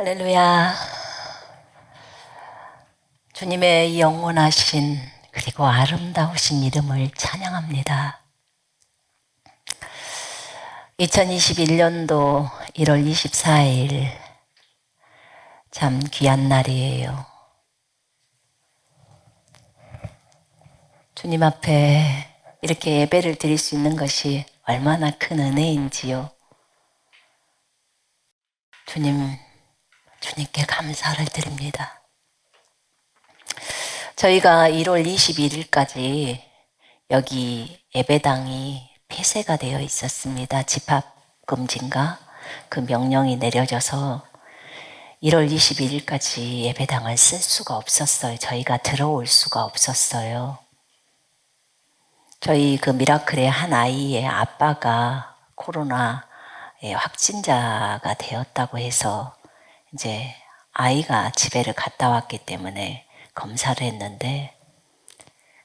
할렐루야. 주님의 영원하신 그리고 아름다우신 이름을 찬양합니다. 2021년도 1월 24일 참 귀한 날이에요. 주님 앞에 이렇게 예배를 드릴 수 있는 것이 얼마나 큰 은혜인지요. 주님께 감사를 드립니다. 저희가 1월 21일까지 여기 예배당이 폐쇄가 되어 있었습니다. 집합금지인가? 그 명령이 내려져서 1월 21일까지 예배당을 쓸 수가 없었어요. 저희가 들어올 수가 없었어요. 저희 그 미라클의 한 아이의 아빠가 코로나 확진자가 되었다고 해서 이제 아이가 집에를 갔다 왔기 때문에 검사를 했는데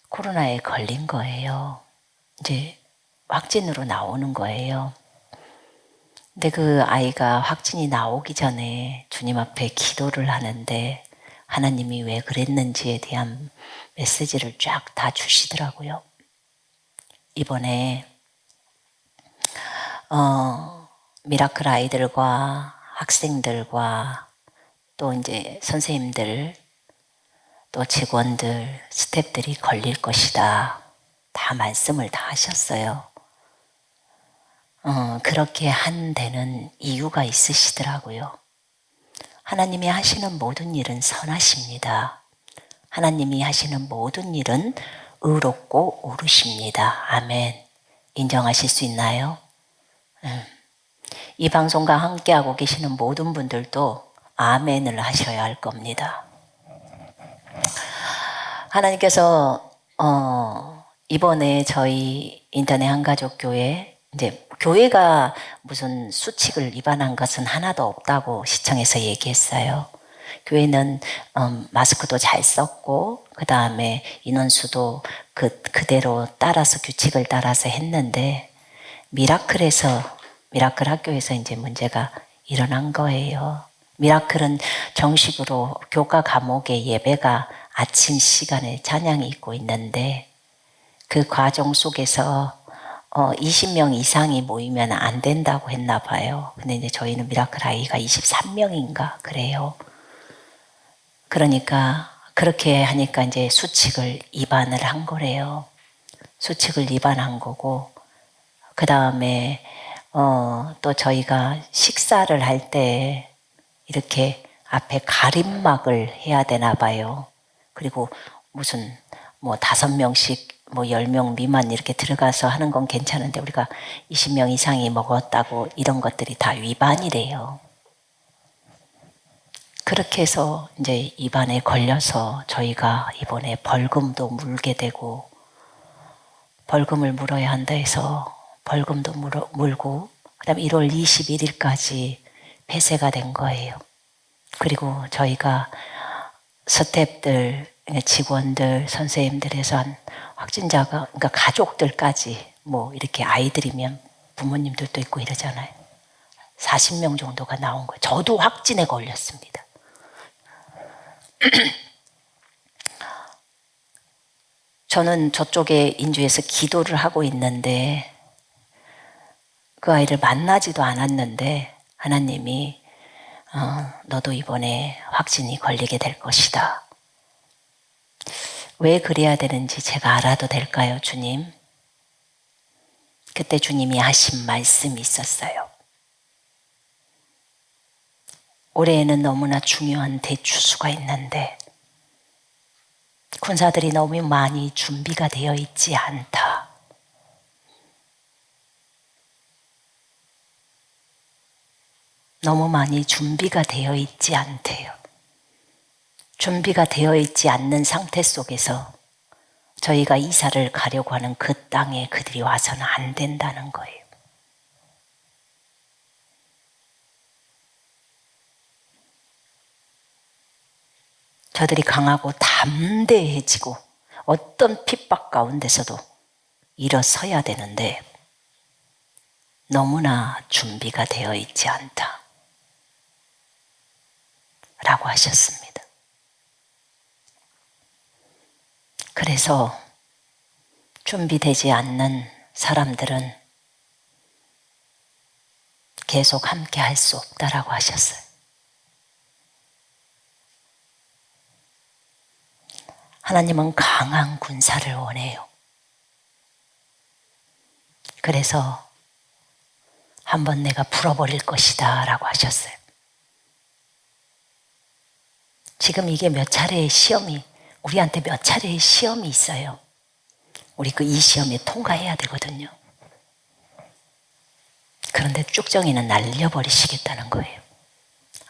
코로나에 걸린 거예요. 이제 확진으로 나오는 거예요. 근데 그 아이가 확진이 나오기 전에 주님 앞에 기도를 하는데 하나님이 왜 그랬는지에 대한 메시지를 쫙 다 주시더라고요. 이번에 미라클 아이들과 학생들과 또 이제 선생님들 또 직원들, 스태프들이 걸릴 것이다. 다 말씀을 다 하셨어요. 그렇게 한 데는 이유가 있으시더라고요. 하나님이 하시는 모든 일은 선하십니다. 하나님이 하시는 모든 일은 의롭고 옳으십니다. 아멘. 인정하실 수 있나요? 이 방송과 함께하고 계시는 모든 분들도 아멘을 하셔야 할 겁니다. 하나님께서 이번에 저희 인터넷 한가족교회 이제 교회가 무슨 수칙을 위반한 것은 하나도 없다고 시청에서 얘기했어요. 교회는 마스크도 잘 썼고 그 다음에 인원수도 그대로 따라서 규칙을 따라서 했는데 미라클 학교에서 이제 문제가 일어난 거예요. 미라클은 정식으로 교과 과목의 예배가 아침 시간에 찬양이 있고 있는데 그 과정 속에서 20명 이상이 모이면 안 된다고 했나 봐요. 근데 이제 저희는 미라클 아이가 23명인가 그래요. 그러니까 그렇게 하니까 이제 수칙을 위반을 한 거래요. 수칙을 위반한 거고 그 다음에 또 저희가 식사를 할 때 이렇게 앞에 가림막을 해야 되나 봐요. 그리고 무슨 5명씩 10명 미만 이렇게 들어가서 하는 건 괜찮은데 우리가 20명 이상이 먹었다고 이런 것들이 다 위반이래요. 그렇게 해서 이제 위반에 걸려서 저희가 이번에 벌금도 물게 되고 벌금을 물어야 한다 해서 벌금도 물고 그다음에 1월 21일까지 폐쇄가 된 거예요. 그리고 저희가 스태프들, 직원들, 선생님들에서 한 확진자가 그러니까 가족들까지 이렇게 아이들이면 부모님들도 있고 이러잖아요. 40명 정도가 나온 거예요. 저도 확진에 걸렸습니다. 저는 저쪽에 인주에서 기도를 하고 있는데 그 아이를 만나지도 않았는데 하나님이 너도 이번에 확진이 걸리게 될 것이다. 왜 그래야 되는지 제가 알아도 될까요, 주님? 그때 주님이 하신 말씀이 있었어요. 올해에는 너무나 중요한 대추수가 있는데 군사들이 너무 많이 준비가 되어 있지 않다. 너무 많이 준비가 되어 있지 않대요. 준비가 되어 있지 않는 상태 속에서 저희가 이사를 가려고 하는 그 땅에 그들이 와서는 안 된다는 거예요. 저들이 강하고 담대해지고 어떤 핍박 가운데서도 일어서야 되는데 너무나 준비가 되어 있지 않다. 라고 하셨습니다. 그래서 준비되지 않는 사람들은 계속 함께 할 수 없다라고 하셨어요. 하나님은 강한 군사를 원해요. 그래서 한번 내가 풀어버릴 것이다 라고 하셨어요. 지금 이게 몇 차례의 시험이, 우리한테 몇 차례의 시험이 있어요. 우리 이 시험에 통과해야 되거든요. 그런데 쭉정이는 날려버리시겠다는 거예요.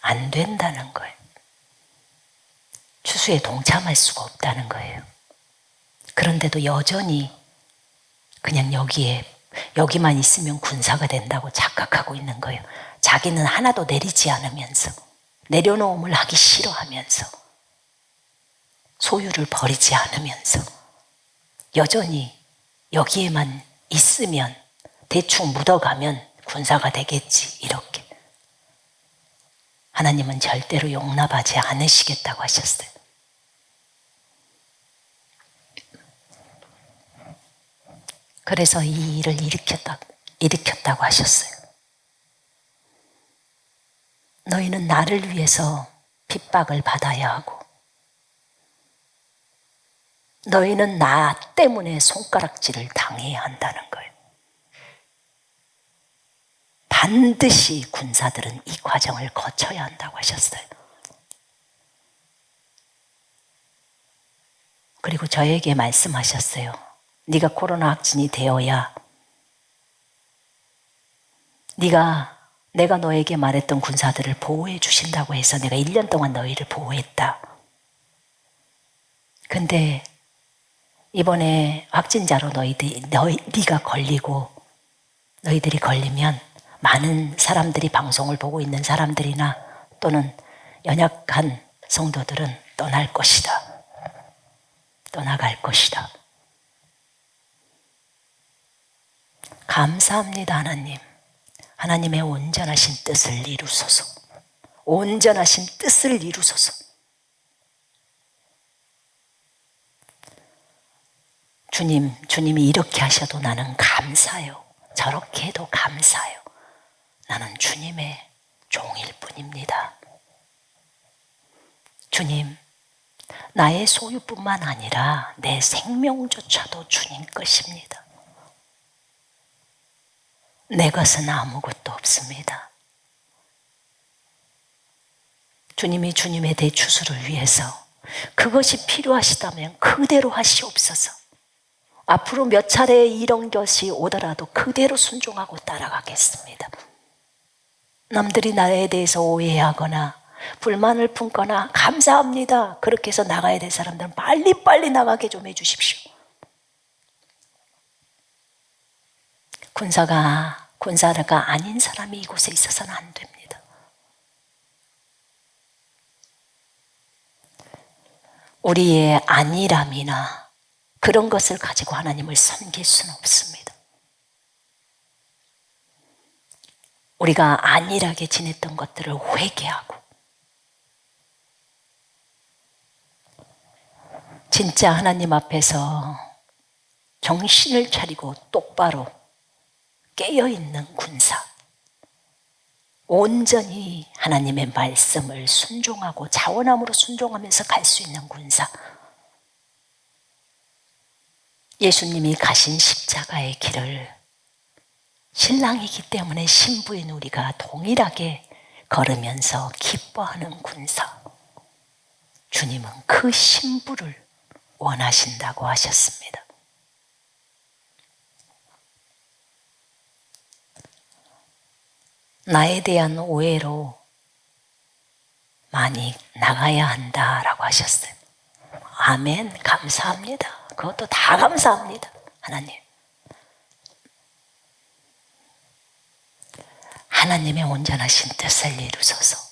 안 된다는 거예요. 추수에 동참할 수가 없다는 거예요. 그런데도 여전히 그냥 여기만 있으면 군사가 된다고 착각하고 있는 거예요. 자기는 하나도 내리지 않으면서, 내려놓음을 하기 싫어하면서, 소유를 버리지 않으면서 여전히 여기에만 있으면, 대충 묻어가면 군사가 되겠지, 이렇게. 하나님은 절대로 용납하지 않으시겠다고 하셨어요. 그래서 이 일을 일으켰다고 하셨어요. 너희는 나를 위해서 핍박을 받아야 하고, 너희는 나 때문에 손가락질을 당해야 한다는 거예요. 반드시 군사들은 이 과정을 거쳐야 한다고 하셨어요. 그리고 저에게 말씀하셨어요. 네가 코로나 확진이 되어야 내가 너에게 말했던 군사들을 보호해 주신다고 해서 내가 1년 동안 너희를 보호했다. 근데 이번에 확진자로 네가 걸리고 너희들이 걸리면 많은 사람들이, 방송을 보고 있는 사람들이나 또는 연약한 성도들은 떠날 것이다. 떠나갈 것이다. 감사합니다, 하나님. 하나님의 온전하신 뜻을 이루소서. 온전하신 뜻을 이루소서. 주님이 이렇게 하셔도 나는 감사해요. 저렇게 해도 감사해요. 나는 주님의 종일 뿐입니다. 주님, 나의 소유뿐만 아니라 내 생명조차도 주님 것입니다. 내 것은 아무것도 없습니다. 주님이 주님의 대추수를 위해서 그것이 필요하시다면 그대로 하시옵소서. 앞으로 몇 차례 이런 것이 오더라도 그대로 순종하고 따라가겠습니다. 남들이 나에 대해서 오해하거나 불만을 품거나 감사합니다, 그렇게 해서 나가야 될 사람들은 빨리빨리 나가게 좀 해주십시오. 군사가 아닌 사람이 이곳에 있어서는 안 됩니다. 우리의 안일함이나 그런 것을 가지고 하나님을 섬길 수는 없습니다. 우리가 안일하게 지냈던 것들을 회개하고 진짜 하나님 앞에서 정신을 차리고 똑바로 깨어있는 군사, 온전히 하나님의 말씀을 순종하고 자원함으로 순종하면서 갈 수 있는 군사, 예수님이 가신 십자가의 길을 신랑이기 때문에 신부인 우리가 동일하게 걸으면서 기뻐하는 군사, 주님은 그 신부를 원하신다고 하셨습니다. 나에 대한 오해로 많이 나가야 한다라고 하셨어요. 아멘, 감사합니다. 그것도 다 감사합니다, 하나님. 하나님의 온전하신 뜻을 이루소서.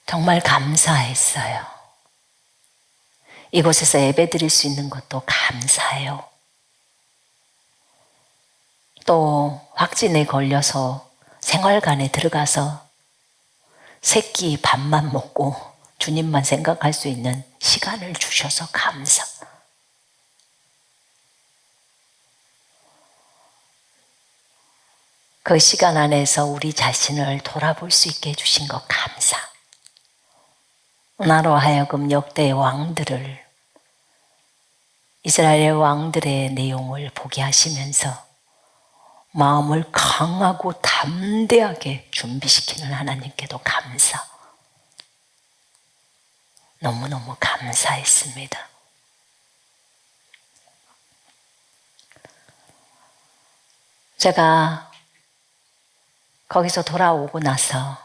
정말 감사했어요. 이곳에서 예배 드릴 수 있는 것도 감사해요. 또 확진에 걸려서 생활관에 들어가서 새끼 밥만 먹고 주님만 생각할 수 있는 시간을 주셔서 감사. 그 시간 안에서 우리 자신을 돌아볼 수 있게 해주신 것 감사. 나로 하여금 역대의 왕들을, 이스라엘의 왕들의 내용을 보게 하시면서 마음을 강하고 담대하게 준비시키는 하나님께도 감사. 너무너무 감사했습니다. 제가 거기서 돌아오고 나서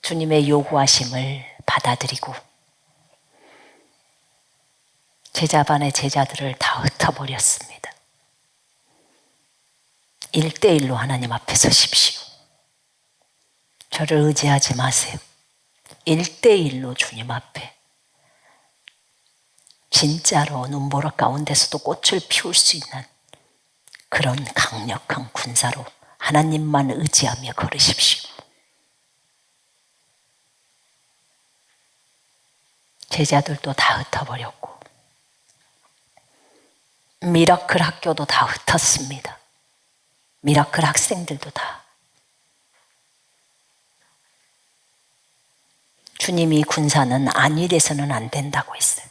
주님의 요구하심을 받아들이고 제자 반의 제자들을 다 흩어버렸습니다. 1대1로 하나님 앞에 서십시오. 저를 의지하지 마세요. 1대1로 주님 앞에 진짜로 눈보라 가운데서도 꽃을 피울 수 있는 그런 강력한 군사로 하나님만 의지하며 걸으십시오. 제자들도 다 흩어버렸고 미라클 학교도 다 흩었습니다. 미라클 학생들도 다. 주님이 군사는 안일해서는 안 된다고 했어요.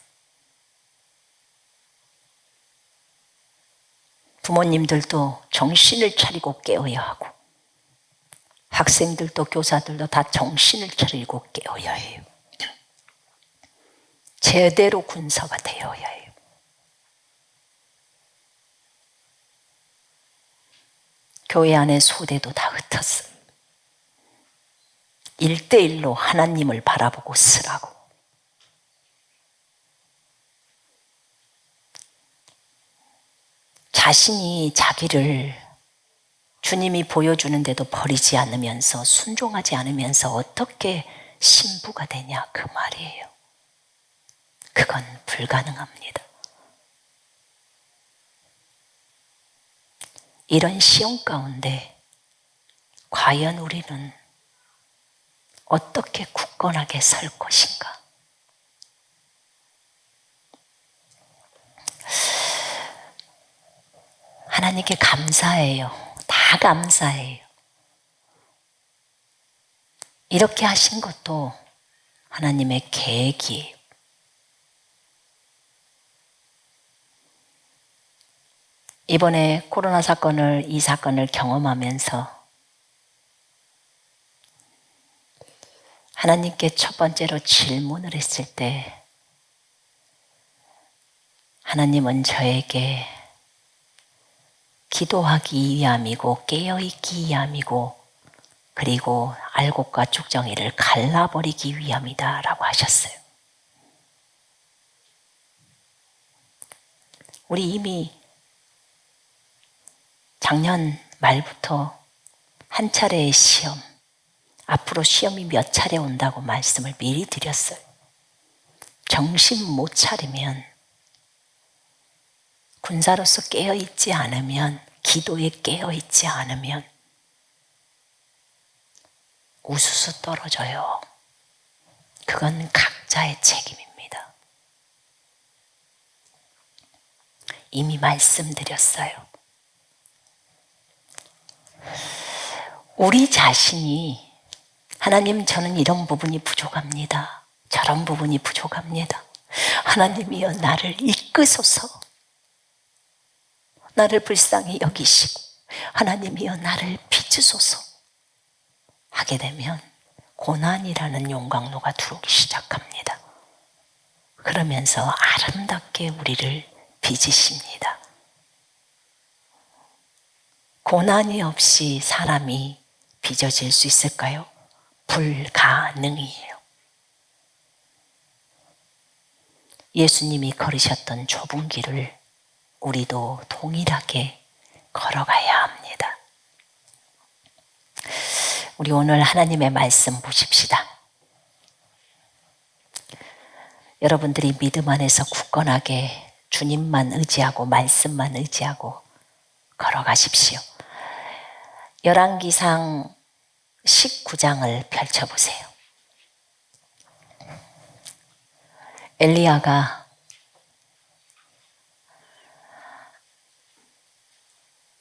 부모님들도 정신을 차리고 깨어야 하고 학생들도 교사들도 다 정신을 차리고 깨어야 해요. 제대로 군사가 되어야 해요. 교회 안에 소대도 다 흩었어요. 1대1로 하나님을 바라보고 쓰라고. 자신이 자기를 주님이 보여주는데도 버리지 않으면서 순종하지 않으면서 어떻게 신부가 되냐 그 말이에요. 그건 불가능합니다. 이런 시험 가운데 과연 우리는 어떻게 굳건하게 설 것인가? 하나님께 감사해요. 다 감사해요. 이렇게 하신 것도 하나님의 계획이에요. 이번에 코로나 이 사건을 경험하면서 하나님께 첫 번째로 질문을 했을 때 하나님은 저에게 기도하기 위함이고 깨어있기 위함이고 그리고 알곡과 쭉정이를 갈라버리기 위함이다 라고 하셨어요. 우리 이미 작년 말부터 한 차례의 시험, 앞으로 시험이 몇 차례 온다고 말씀을 미리 드렸어요. 정신 못 차리면, 군사로서 깨어있지 않으면, 기도에 깨어있지 않으면 우수수 떨어져요. 그건 각자의 책임입니다. 이미 말씀드렸어요. 우리 자신이 하나님 저는 이런 부분이 부족합니다. 저런 부분이 부족합니다. 하나님이여 나를 이끄소서. 나를 불쌍히 여기시고 하나님이여 나를 빚으소서 하게 되면 고난이라는 용광로가 들어오기 시작합니다. 그러면서 아름답게 우리를 빚으십니다. 고난이 없이 사람이 빚어질 수 있을까요? 불가능이에요. 예수님이 걸으셨던 좁은 길을 우리도 동일하게 걸어가야 합니다. 우리 오늘 하나님의 말씀 보십시다. 여러분들이 믿음 안에서 굳건하게 주님만 의지하고 말씀만 의지하고 걸어가십시오. 열왕기상 19장을 펼쳐보세요. 엘리야가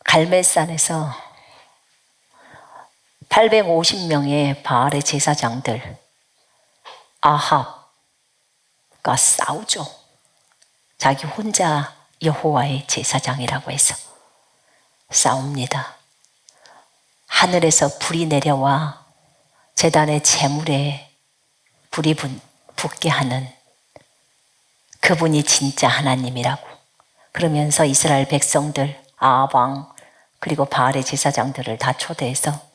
갈멜산에서 850명의 바알의 제사장들 아합과 싸우죠. 자기 혼자 여호와의 제사장이라고 해서 싸웁니다. 하늘에서 불이 내려와 제단의 제물에 불이 붙게 하는 그분이 진짜 하나님이라고 그러면서 이스라엘 백성들 아합 왕 그리고 바알의 제사장들을 다 초대해서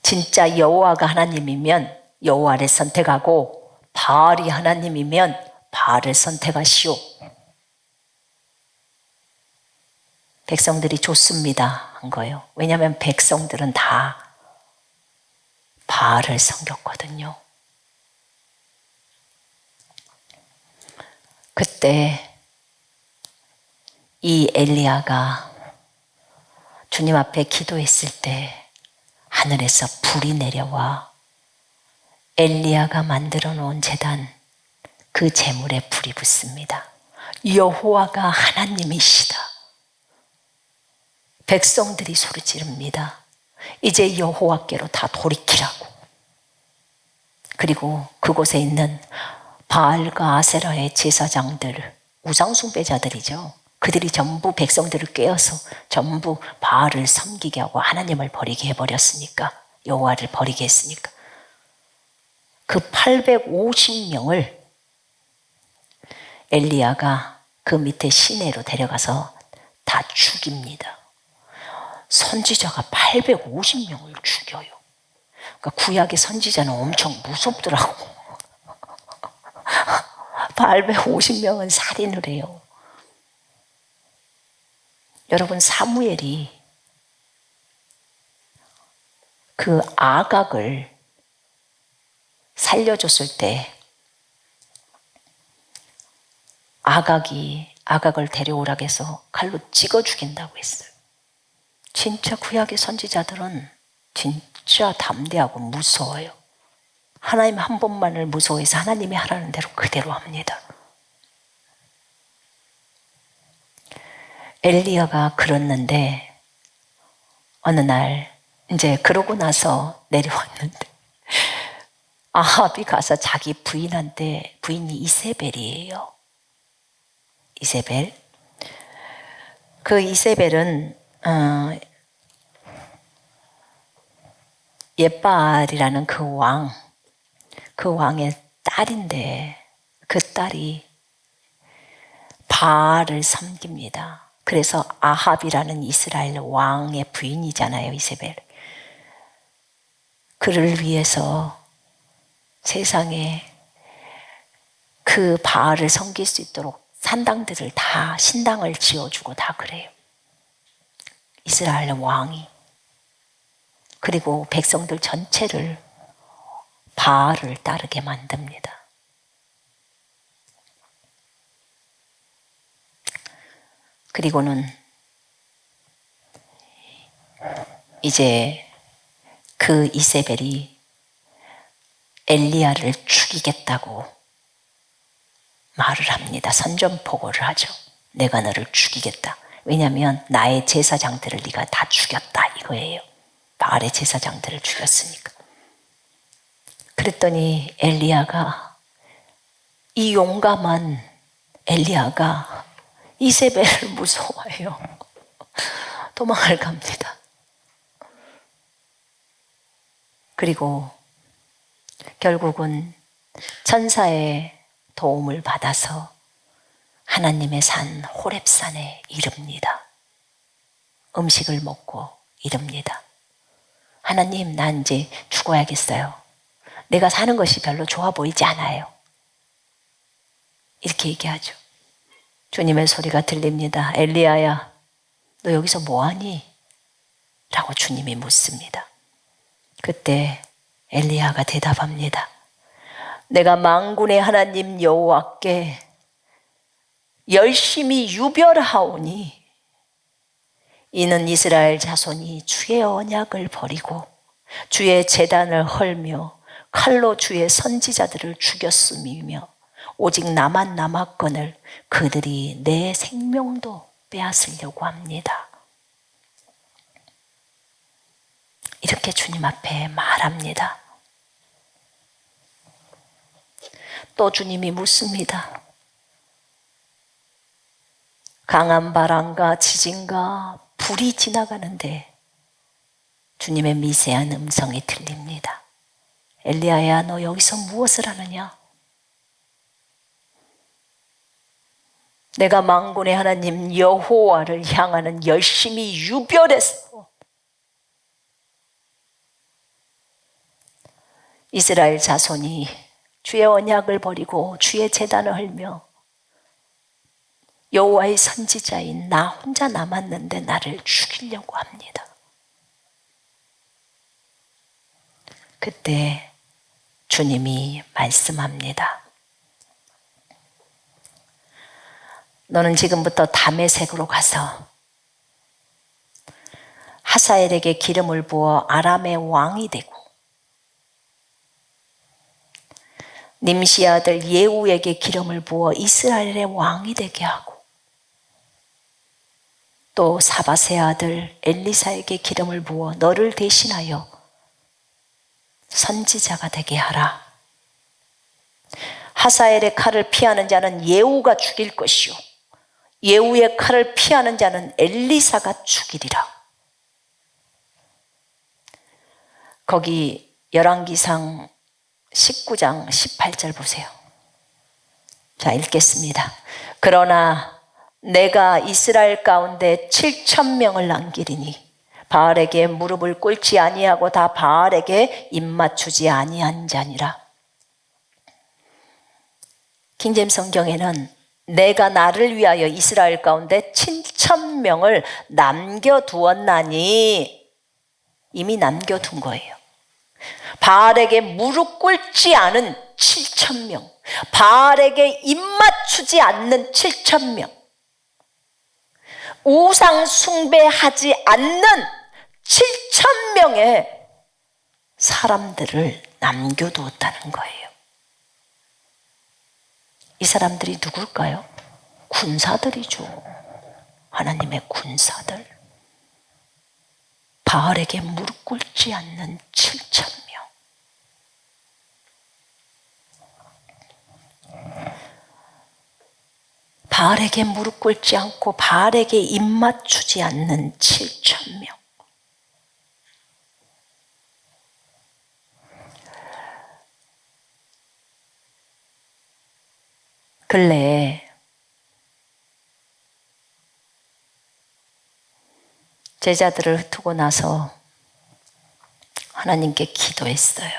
진짜 여호와가 하나님이면 여호와를 선택하고 바알이 하나님이면 바알을 선택하시오. 백성들이 좋습니다 한 거예요. 왜냐하면 백성들은 다 바알을 섬겼거든요. 그때 이 엘리야가 주님 앞에 기도했을 때 하늘에서 불이 내려와 엘리야가 만들어 놓은 제단 그 제물에 불이 붙습니다. 여호와가 하나님이시다. 백성들이 소리 지릅니다. 이제 여호와께로 다 돌이키라고. 그리고 그곳에 있는 바알과 아세라의 제사장들, 우상숭배자들이죠. 그들이 전부 백성들을 꿰어서 전부 바알을 섬기게 하고 하나님을 버리게 해버렸으니까, 여호와를 버리게 했으니까 그 850명을 엘리야가 그 밑에 시내로 데려가서 다 죽입니다. 선지자가 850명을 죽여요. 그러니까 구약의 선지자는 엄청 무섭더라고. 850명은 살인을 해요. 여러분, 사무엘이 그 아각을 살려줬을 때 아각을 데려오라고 해서 칼로 찍어 죽인다고 했어요. 진짜 구약의 선지자들은 진짜 담대하고 무서워요. 하나님 한 분만을 무서워해서 하나님이 하라는 대로 그대로 합니다. 엘리야가 그랬는데 어느 날 이제 그러고 나서 내려왔는데 아합이 가서 자기 부인한테, 부인이 이세벨이에요. 이세벨. 그 이세벨은 옙바알이라는 그 왕의 딸인데 그 딸이 바알을 섬깁니다. 그래서 아합이라는 이스라엘 왕의 부인이잖아요, 이세벨. 그를 위해서 세상에 그 바알을 섬길 수 있도록 산당들을 다 신당을 지어주고 다 그래요. 이스라엘 왕이. 그리고 백성들 전체를 바알을 따르게 만듭니다. 그리고는 이제 그 이세벨이 엘리야를 죽이겠다고 말을 합니다. 선전포고를 하죠. 내가 너를 죽이겠다. 왜냐하면 나의 제사장들을 네가 다 죽였다 이거예요. 바알의 제사장들을 죽였으니까. 그랬더니 엘리야가, 이 용감한 엘리야가 이세벨을 무서워해요. 도망을 갑니다. 그리고 결국은 천사의 도움을 받아서 하나님의 산 호렙산에 이릅니다. 음식을 먹고 이릅니다. 하나님, 난 이제 죽어야겠어요. 내가 사는 것이 별로 좋아 보이지 않아요. 이렇게 얘기하죠. 주님의 소리가 들립니다. 엘리야야, 너 여기서 뭐하니? 라고 주님이 묻습니다. 그때 엘리야가 대답합니다. 내가 만군의 하나님 여호와께 열심히 유별하오니 이는 이스라엘 자손이 주의 언약을 버리고 주의 제단을 헐며 칼로 주의 선지자들을 죽였음이며 오직 나만 남았거늘 그들이 내 생명도 빼앗으려고 합니다. 이렇게 주님 앞에 말합니다. 또 주님이 묻습니다. 강한 바람과 지진과 불이 지나가는데 주님의 미세한 음성이 들립니다. 엘리야야, 너 여기서 무엇을 하느냐? 내가 만군의 하나님 여호와를 향하는 열심히 유별했어. 이스라엘 자손이 주의 언약을 버리고 주의 제단을 헐며 여호와의 선지자인 나 혼자 남았는데 나를 죽이려고 합니다. 그때 주님이 말씀합니다. 너는 지금부터 다메섹으로 가서 하사엘에게 기름을 부어 아람의 왕이 되고 님시 아들 예후에게 기름을 부어 이스라엘의 왕이 되게 하고 또 사밧의 아들 엘리사에게 기름을 부어 너를 대신하여 선지자가 되게 하라. 하사엘의 칼을 피하는 자는 예후가 죽일 것이요 예후의 칼을 피하는 자는 엘리사가 죽이리라. 거기 열왕기상 19장 18절 보세요. 자, 읽겠습니다. 그러나 내가 이스라엘 가운데 7,000명을 남기리니 바알에게 무릎을 꿇지 아니하고 다 바알에게 입맞추지 아니한 자니라. 킹제임스 성경에는 내가 나를 위하여 이스라엘 가운데 7,000명을 남겨두었나니 이미 남겨둔 거예요. 바알에게 무릎 꿇지 않은 7,000명, 바알에게 입맞추지 않는 7,000명, 우상 숭배하지 않는 7,000명의 사람들을 남겨두었다는 거예요. 이 사람들이 누굴까요? 군사들이죠. 하나님의 군사들. 바알에게 무릎 꿇지 않는 7,000명. 바알에게 무릎 꿇지 않고 바알에게 입맞추지 않는 7,000명. 근래에 제자들을 흩두고 나서 하나님께 기도했어요.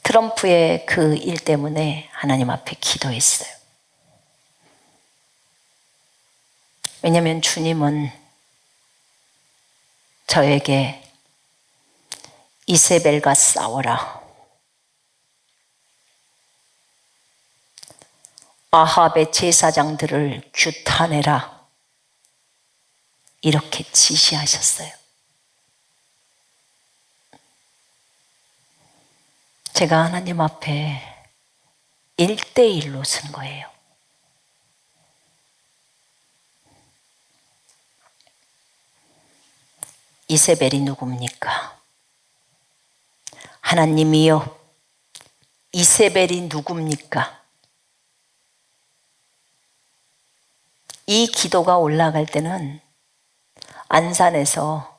트럼프의 그 일 때문에 하나님 앞에 기도했어요. 왜냐하면 주님은 저에게 이세벨과 싸워라, 아합의 제사장들을 규탄해라, 이렇게 지시하셨어요. 제가 하나님 앞에 1대1로 쓴 거예요. 이세벨이 누굽니까? 하나님이여, 이세벨이 누굽니까? 이 기도가 올라갈 때는 안산에서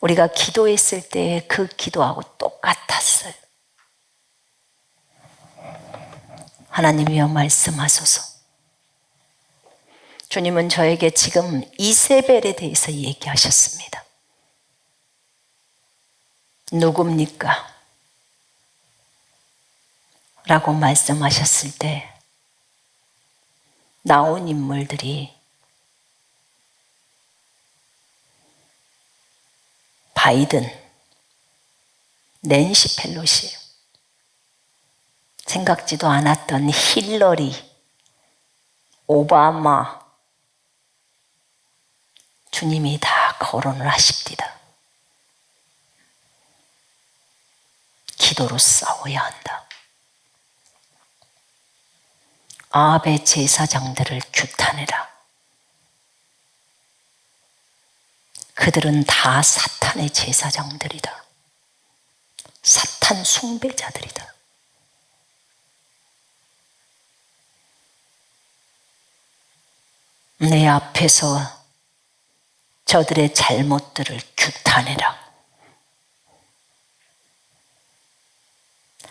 우리가 기도했을 때 그 기도하고 똑같았어요. 하나님이여 말씀하소서. 주님은 저에게 지금 이세벨에 대해서 얘기하셨습니다. 누굽니까? 라고 말씀하셨을 때 나온 인물들이 바이든, 낸시 펠로시, 생각지도 않았던 힐러리, 오바마, 주님이 다 거론을 하십니다. 기도로 싸워야 한다. 아합의 제사장들을 규탄해라. 그들은 다 사탄의 제사장들이다. 사탄 숭배자들이다. 내 앞에서 저들의 잘못들을 규탄해라.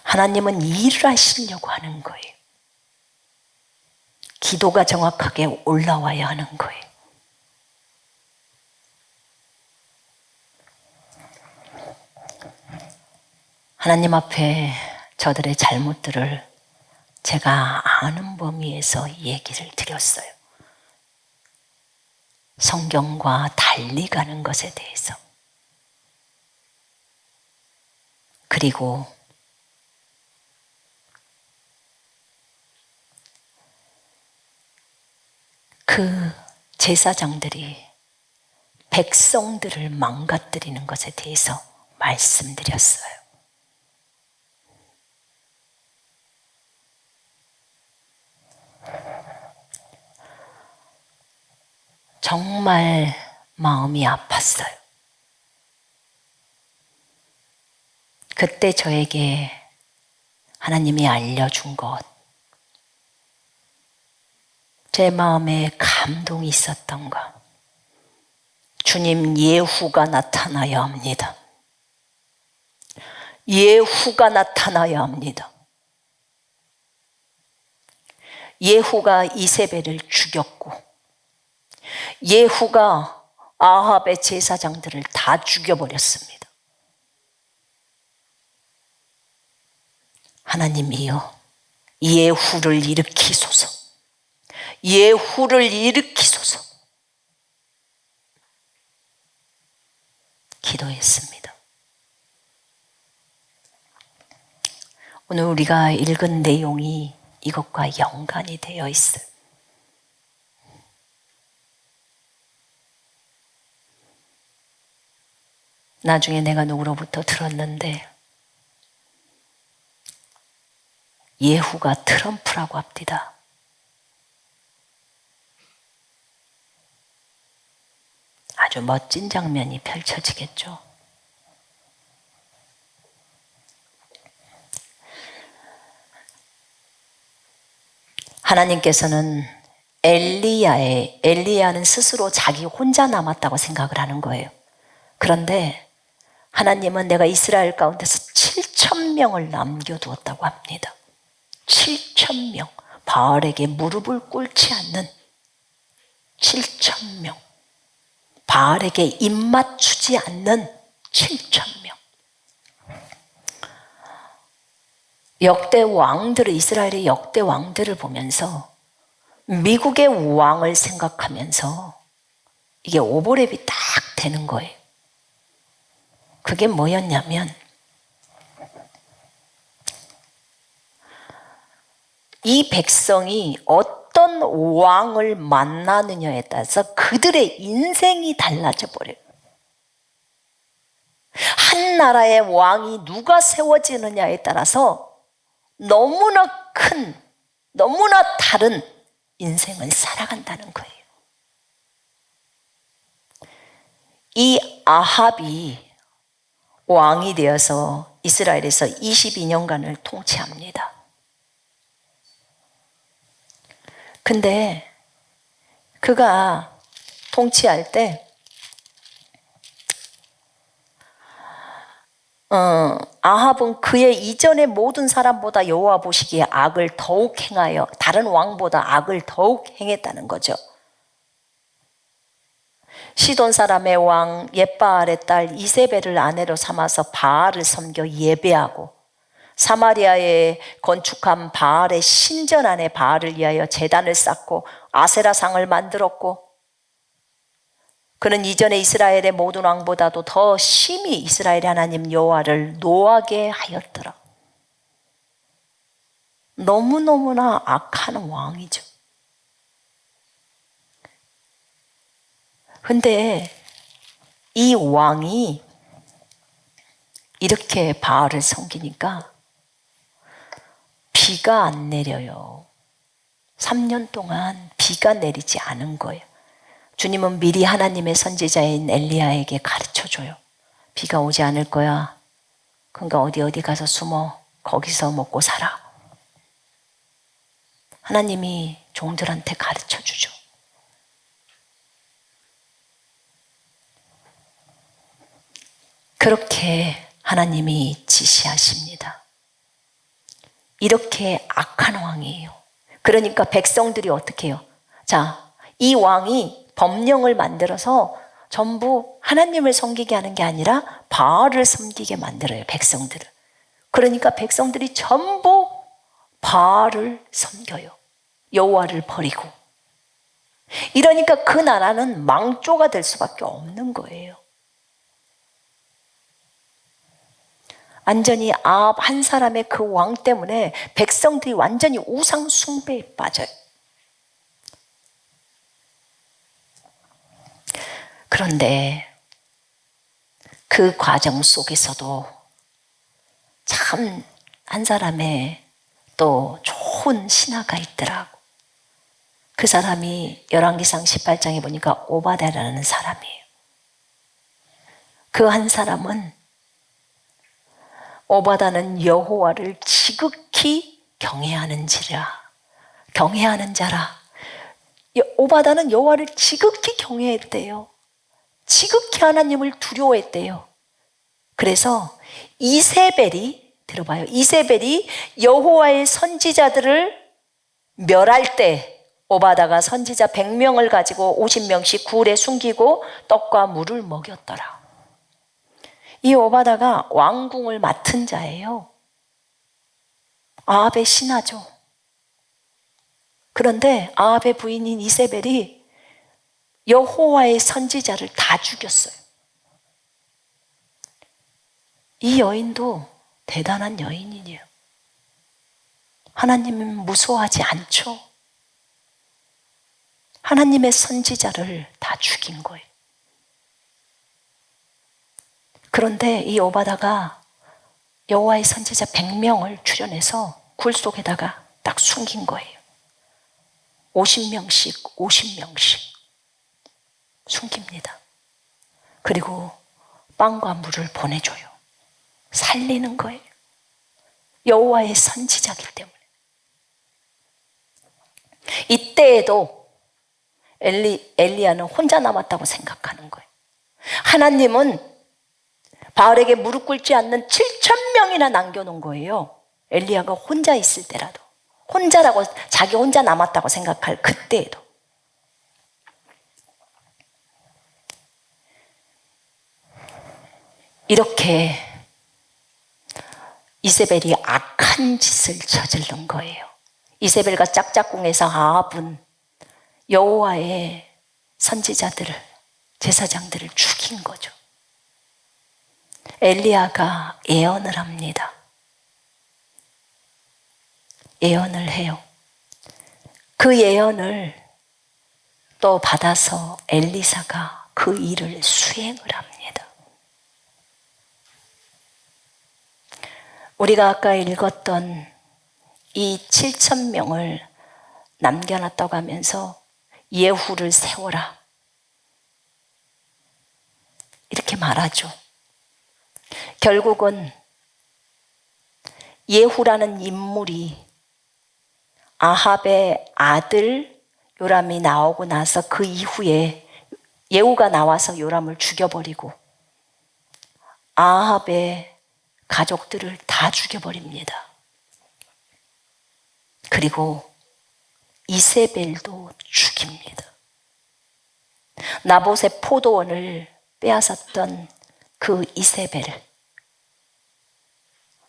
하나님은 일을 하시려고 하는 거예요. 기도가 정확하게 올라와야 하는 거예요. 하나님 앞에 저들의 잘못들을 제가 아는 범위에서 얘기를 드렸어요. 성경과 달리 가는 것에 대해서. 그리고 그 제사장들이 백성들을 망가뜨리는 것에 대해서 말씀드렸어요. 정말 마음이 아팠어요. 그때 저에게 하나님이 알려준 것, 제 마음에 감동이 있었던 것, 주님 예후가 나타나야 합니다. 예후가 나타나야 합니다. 예후가 이세벨을 죽였고 예후가 아합의 제사장들을 다 죽여버렸습니다. 하나님이여, 예후를 일으키소서. 예후를 일으키소서. 기도했습니다. 오늘 우리가 읽은 내용이 이것과 연관이 되어 있어요. 나중에 내가 누구로부터 들었는데 예후가 트럼프라고 합니다. 아주 멋진 장면이 펼쳐지겠죠. 하나님께서는 엘리야는 스스로 자기 혼자 남았다고 생각을 하는 거예요. 그런데 하나님은 내가 이스라엘 가운데서 7,000명을 남겨두었다고 합니다. 7,000명. 바알에게 무릎을 꿇지 않는 7,000명. 바알에게 입맞추지 않는 7,000명. 역대 왕들을, 이스라엘의 역대 왕들을 보면서 미국의 왕을 생각하면서 이게 오버랩이 딱 되는 거예요. 그게 뭐였냐면 이 백성이 어떤 왕을 만나느냐에 따라서 그들의 인생이 달라져 버려요. 한 나라의 왕이 누가 세워지느냐에 따라서 너무나 큰, 너무나 다른 인생을 살아간다는 거예요. 이 아합이 왕이 되어서 이스라엘에서 22년간을 통치합니다. 근데 그가 통치할 때 아합은 그의 이전의 모든 사람보다 여호와 보시기에 악을 더욱 행하여 다른 왕보다 악을 더욱 행했다는 거죠. 시돈 사람의 왕 옙바알의 딸 이세벨을 아내로 삼아서 바알을 섬겨 예배하고 사마리아에 건축한 바알의 신전 안에 바알을 위하여 제단을 쌓고 아세라상을 만들었고 그는 이전에 이스라엘의 모든 왕보다도 더 심히 이스라엘의 하나님 여호와를 노하게 하였더라. 너무너무나 악한 왕이죠. 근데 이 왕이 이렇게 바알을 섬기니까 비가 안 내려요. 3년 동안 비가 내리지 않은 거예요. 주님은 미리 하나님의 선지자인 엘리야에게 가르쳐줘요. 비가 오지 않을 거야. 그러니까 어디 가서 숨어. 거기서 먹고 살아. 하나님이 종들한테 가르쳐주죠. 그렇게 하나님이 지시하십니다. 이렇게 악한 왕이에요. 그러니까 백성들이 어떻게 해요? 자, 이 왕이 법령을 만들어서 전부 하나님을 섬기게 하는 게 아니라 바알을 섬기게 만들어요, 백성들을. 그러니까 백성들이 전부 바알을 섬겨요. 여호와를 버리고. 이러니까 그 나라는 망조가 될 수밖에 없는 거예요. 완전히 아합 한 사람의 그 왕 때문에 백성들이 완전히 우상 숭배에 빠져요. 그런데 그 과정 속에서도 참 한 사람의 또 좋은 신하가 있더라고. 그 사람이 열왕기상 18장에 보니까 오바댜라는 사람이에요. 그 한 사람은 오바댜는 여호와를 지극히 경외하는 자라. 오바댜는 여호와를 지극히 경외했대요. 지극히 하나님을 두려워했대요. 그래서 이세벨이 들어봐요. 이세벨이 여호와의 선지자들을 멸할 때 오바댜가 선지자 100명을 가지고 50명씩 굴에 숨기고 떡과 물을 먹였더라. 이 오바댜가 왕궁을 맡은 자예요. 아합의 신하죠. 그런데 아합의 부인인 이세벨이 여호와의 선지자를 다 죽였어요. 이 여인도 대단한 여인이에요. 하나님은 무서워하지 않죠. 하나님의 선지자를 다 죽인 거예요. 그런데 이 오바다가 여호와의 선지자 100명을 추련해서 굴 속에다가 딱 숨긴 거예요. 50명씩 숨깁니다. 그리고 빵과 물을 보내줘요. 살리는 거예요. 여호와의 선지자이기 때문에. 이때에도 엘리야는 혼자 남았다고 생각하는 거예요. 하나님은 바알에게 무릎 꿇지 않는 7,000명이나 남겨놓은 거예요. 엘리야가 혼자 있을 때라도. 혼자라고, 자기 혼자 남았다고 생각할 그때에도. 이렇게 이세벨이 악한 짓을 저지른 거예요. 이세벨과 짝짝꿍에서 아합은 여호와의 선지자들을, 제사장들을 죽인 거죠. 엘리야가 예언을 합니다. 예언을 해요. 그 예언을 또 받아서 엘리사가 그 일을 수행을 합니다. 우리가 아까 읽었던 이 7,000명을 남겨놨다고 하면서 예후를 세워라. 이렇게 말하죠. 결국은 예후라는 인물이 아합의 아들 요람이 나오고 나서 그 이후에 예후가 나와서 요람을 죽여버리고 아합의 가족들을 다 죽여버립니다. 그리고 이세벨도 죽입니다. 나봇의 포도원을 빼앗았던 그 이세벨,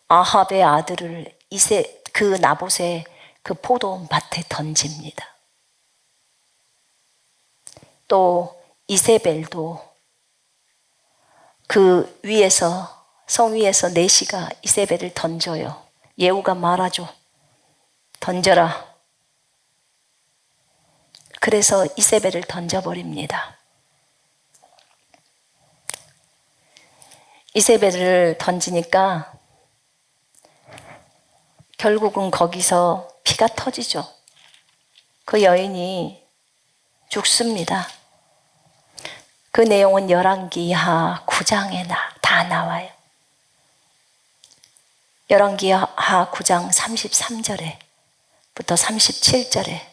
아합의 아들을 그 나봇의 그 포도원 밭에 던집니다. 또 이세벨도 그 위에서, 성 위에서 내시가 이세벨을 던져요. 예후가 말하죠. 던져라. 그래서 이세벨을 던져버립니다. 이세벨을 던지니까 결국은 거기서 피가 터지죠. 그 여인이 죽습니다. 그 내용은 열왕기하 9장에 다 나와요. 열왕기하 9장 33절에부터 37절에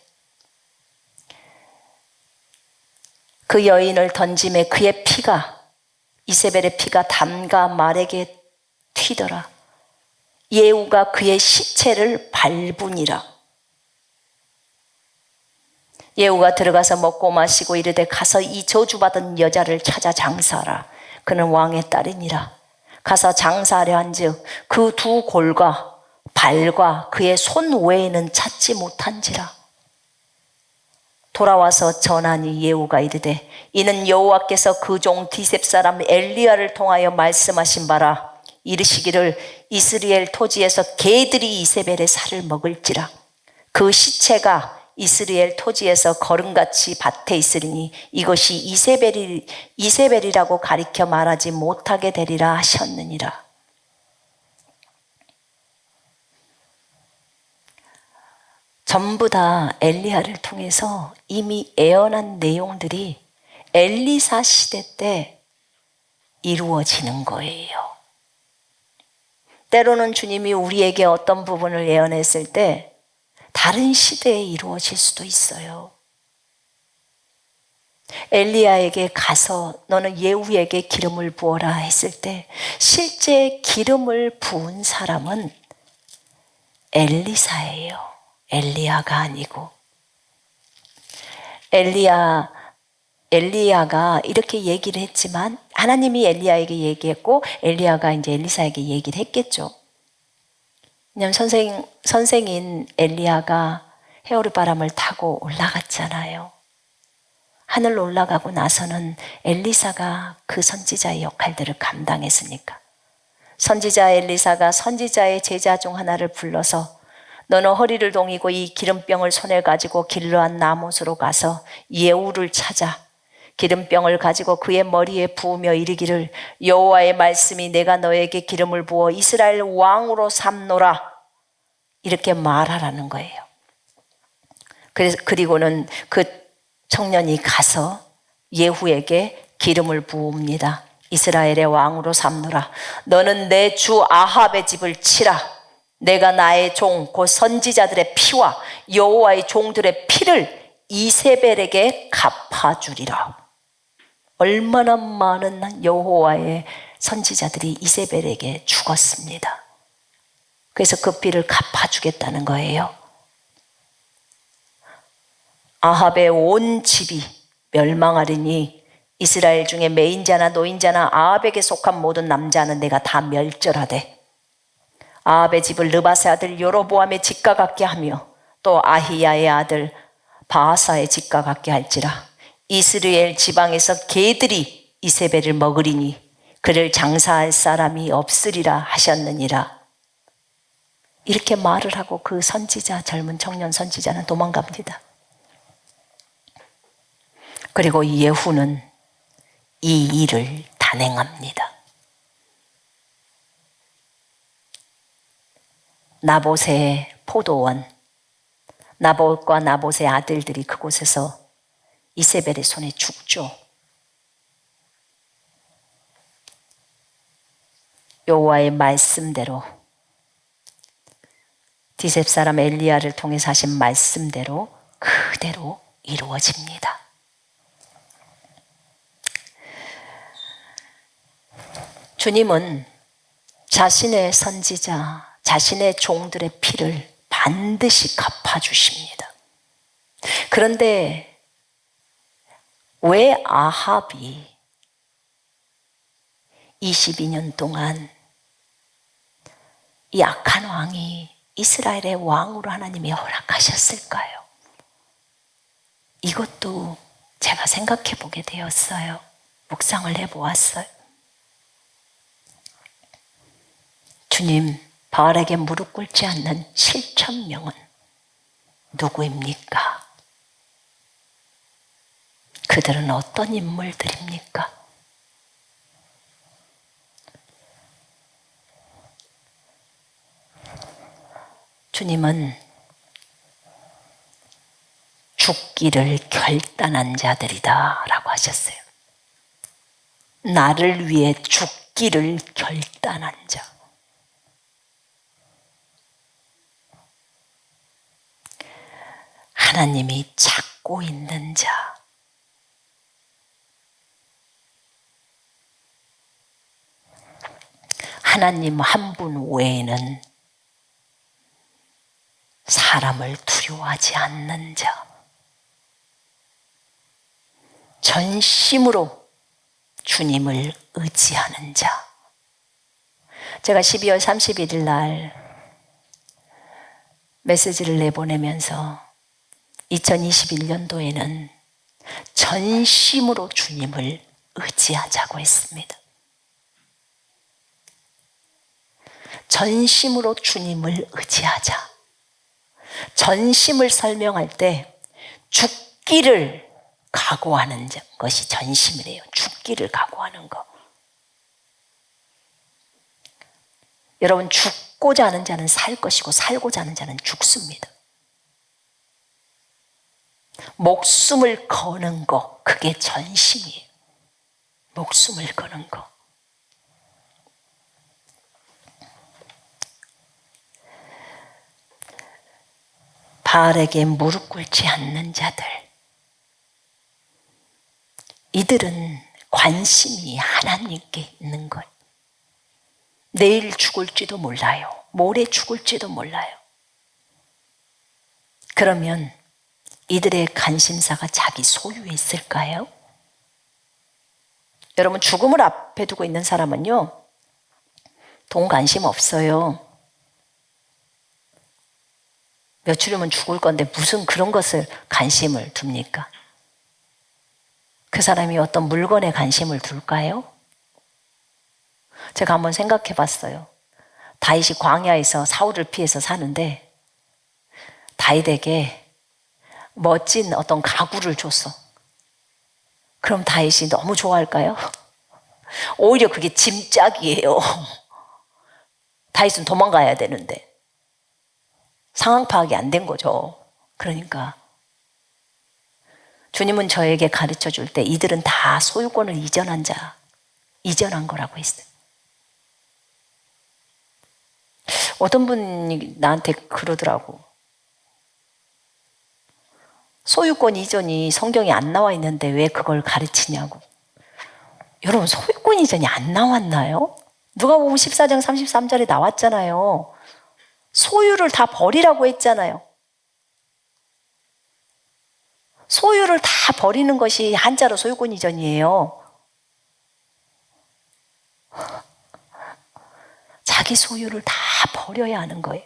그 여인을 던짐에 그의 피가, 이세벨의 피가 담가 말에게 튀더라. 예후가 그의 시체를 밟으니라. 예후가 들어가서 먹고 마시고 이르되 가서 이 저주받은 여자를 찾아 장사하라. 그는 왕의 딸이니라. 가서 장사하려 한즉 그 두 골과 발과 그의 손 외에는 찾지 못한지라. 돌아와서 전하니 예후가 이르되 이는 여호와께서 그 종 디셉 사람 엘리야를 통하여 말씀하신 바라. 이르시기를 이스라엘 토지에서 개들이 이세벨의 살을 먹을지라. 그 시체가 이스라엘 토지에서 거름같이 밭에 있으리니 이것이 이세벨이라고 가리켜 말하지 못하게 되리라 하셨느니라. 전부 다 엘리야를 통해서 이미 예언한 내용들이 엘리사 시대 때 이루어지는 거예요. 때로는 주님이 우리에게 어떤 부분을 예언했을 때 다른 시대에 이루어질 수도 있어요. 엘리야에게 가서 너는 예후에게 기름을 부어라 했을 때 실제 기름을 부은 사람은 엘리사예요. 엘리야가 아니고. 엘리야가 이렇게 얘기를 했지만 하나님이 엘리야에게 얘기했고 엘리야가 이제 엘리사에게 얘기를 했겠죠. 왜냐하면 선생인 엘리야가 헤오르 바람을 타고 올라갔잖아요. 하늘로 올라가고 나서는 엘리사가 그 선지자의 역할들을 감당했으니까. 선지자 엘리사가 선지자의 제자 중 하나를 불러서 너는 허리를 동이고 이 기름병을 손에 가지고 길르한 나못으로 가서 예후를 찾아 기름병을 가지고 그의 머리에 부으며 이르기를 여호와의 말씀이 내가 너에게 기름을 부어 이스라엘 왕으로 삼노라. 이렇게 말하라는 거예요. 그리고는 그 청년이 가서 예후에게 기름을 부읍니다. 이스라엘의 왕으로 삼노라. 너는 내 주 아합의 집을 치라. 내가 나의 종 곧 선지자들의 피와 여호와의 종들의 피를 이세벨에게 갚아주리라. 얼마나 많은 여호와의 선지자들이 이세벨에게 죽었습니다. 그래서 그 피를 갚아주겠다는 거예요. 아합의 온 집이 멸망하리니 이스라엘 중에 매인자나 노인자나 아합에게 속한 모든 남자는 내가 다 멸절하되 아합의 집을 느바세 아들 여로보암의 집과 같게 하며 또 아히야의 아들 바하사의 집과 같게 할지라. 이스라엘 지방에서 개들이 이세벨을 먹으리니 그를 장사할 사람이 없으리라 하셨느니라. 이렇게 말을 하고 그 선지자, 젊은 청년 선지자는 도망갑니다. 그리고 예후는 이 일을 단행합니다. 나봇의 포도원, 나봇과 나봇의 아들들이 그곳에서 이세벨의 손에 죽죠. 여호와의 말씀대로 디셉 사람 엘리야를 통해서 하신 말씀대로 그대로 이루어집니다. 주님은 자신의 선지자, 자신의 종들의 피를 반드시 갚아주십니다. 그런데 왜 아합이 22년 동안 이 악한 왕이 이스라엘의 왕으로 하나님이 허락하셨을까요? 이것도 제가 생각해 보게 되었어요. 묵상을 해보았어요. 주님, 바알에게 무릎 꿇지 않는 7,000명은 누구입니까? 그들은 어떤 인물들입니까? 주님은 죽기를 결단한 자들이다 라고 하셨어요. 나를 위해 죽기를 결단한 자. 하나님이 찾고 있는 자. 하나님 한 분 외에는 사람을 두려워하지 않는 자. 전심으로 주님을 의지하는 자. 제가 12월 31일 날 메시지를 내보내면서 2021년도에는 전심으로 주님을 의지하자고 했습니다. 전심으로 주님을 의지하자. 전심을 설명할 때 죽기를 각오하는 것이 전심이래요. 죽기를 각오하는 것. 여러분, 죽고자 하는 자는 살 것이고 살고자 하는 자는 죽습니다. 목숨을 거는 거, 그게 전심이에요. 목숨을 거는 거. 바알에게 무릎 꿇지 않는 자들, 이들은 관심이 하나님께 있는 것. 내일 죽을지도 몰라요. 모레 죽을지도 몰라요. 그러면 이들의 관심사가 자기 소유에 있을까요? 여러분, 죽음을 앞에 두고 있는 사람은요, 돈 관심 없어요. 며칠 후면 죽을 건데 무슨 그런 것을 관심을 둡니까? 그 사람이 어떤 물건에 관심을 둘까요? 제가 한번 생각해 봤어요. 다윗이 광야에서 사울을 피해서 사는데 다윗에게 멋진 어떤 가구를 줬어. 그럼 다윗이 너무 좋아할까요? 오히려 그게 짐짝이에요. 다윗은 도망가야 되는데 상황 파악이 안 된 거죠. 그러니까 주님은 저에게 가르쳐 줄 때 이들은 다 소유권을 이전한 자, 이전한 거라고 했어요. 어떤 분이 나한테 그러더라고. 소유권 이전이 성경에 안 나와 있는데 왜 그걸 가르치냐고. 여러분, 소유권 이전이 안 나왔나요? 누가복음 14장 33절에 나왔잖아요. 소유를 다 버리라고 했잖아요. 소유를 다 버리는 것이 한자로 소유권 이전이에요. 자기 소유를 다 버려야 하는 거예요.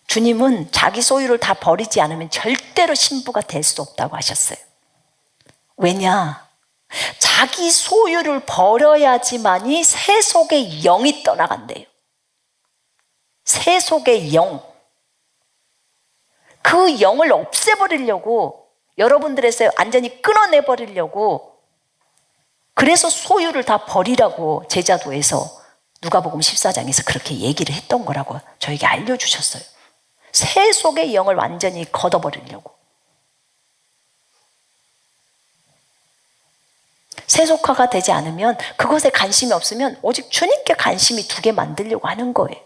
주님은 자기 소유를 다 버리지 않으면 절대로 신부가 될 수 없다고 하셨어요. 왜냐? 자기 소유를 버려야지만이 새 속의 영이 떠나간대요. 새 속의 영. 그 영을 없애버리려고, 여러분들에서 완전히 끊어내버리려고, 그래서 소유를 다 버리라고 제자도에서 누가복음 14장에서 그렇게 얘기를 했던 거라고 저에게 알려주셨어요. 새 속의 영을 완전히 걷어버리려고. 세속화가 되지 않으면, 그것에 관심이 없으면 오직 주님께 관심이 두게 만들려고 하는 거예요.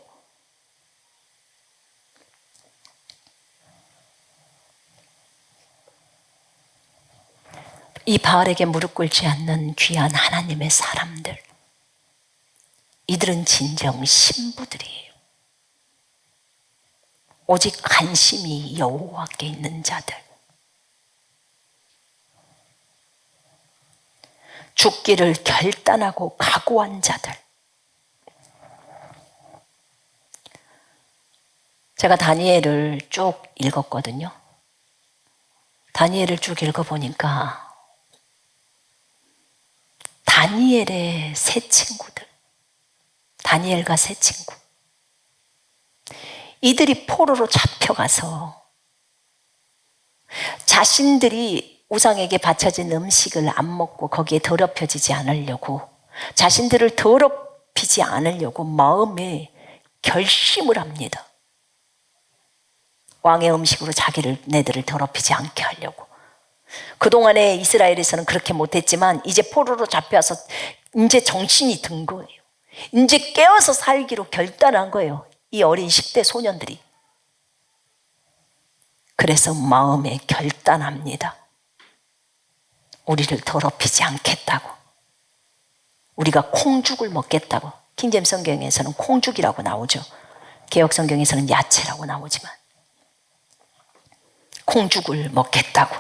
이 바알에게 무릎 꿇지 않는 귀한 하나님의 사람들, 이들은 진정 신부들이에요. 오직 관심이 여호와께 있는 자들, 죽기를 결단하고 각오한 자들. 제가 다니엘을 쭉 읽었거든요. 다니엘을 쭉 읽어보니까 다니엘의 세 친구들, 다니엘과 세 친구, 이들이 포로로 잡혀가서 자신들이 우상에게 바쳐진 음식을 안 먹고 거기에 더럽혀지지 않으려고, 자신들을 더럽히지 않으려고 마음에 결심을 합니다. 왕의 음식으로 내들을 더럽히지 않게 하려고. 그동안에 이스라엘에서는 그렇게 못했지만 이제 포로로 잡혀서 이제 정신이 든 거예요. 이제 깨어서 살기로 결단한 거예요, 이 어린 10대 소년들이. 그래서 마음에 결단합니다. 우리를 더럽히지 않겠다고. 우리가 콩죽을 먹겠다고. 킹제임스 성경에서는 콩죽이라고 나오죠. 개역 성경에서는 야채라고 나오지만 콩죽을 먹겠다고.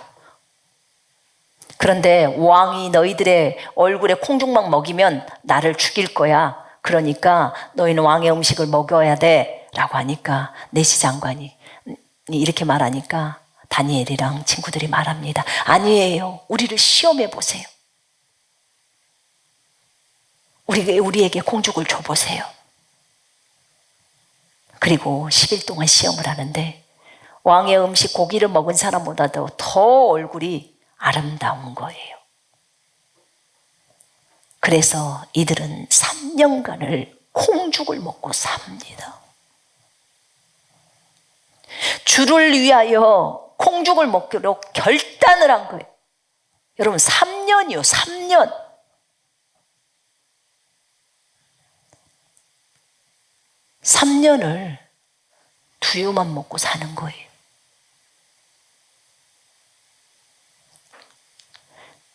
그런데 왕이 너희들의 얼굴에 콩죽만 먹이면 나를 죽일 거야. 그러니까 너희는 왕의 음식을 먹어야 돼 라고 하니까 내시장관이 이렇게 말하니까 다니엘이랑 친구들이 말합니다. 아니에요. 우리를 시험해 보세요. 우리에게 콩죽을 줘보세요. 그리고 10일 동안 시험을 하는데 왕의 음식 고기를 먹은 사람보다도 더 얼굴이 아름다운 거예요. 그래서 이들은 3년간을 콩죽을 먹고 삽니다. 주를 위하여 콩죽을 먹기로 결단을 한 거예요. 여러분 3년이요, 3년. 3년을 두유만 먹고 사는 거예요.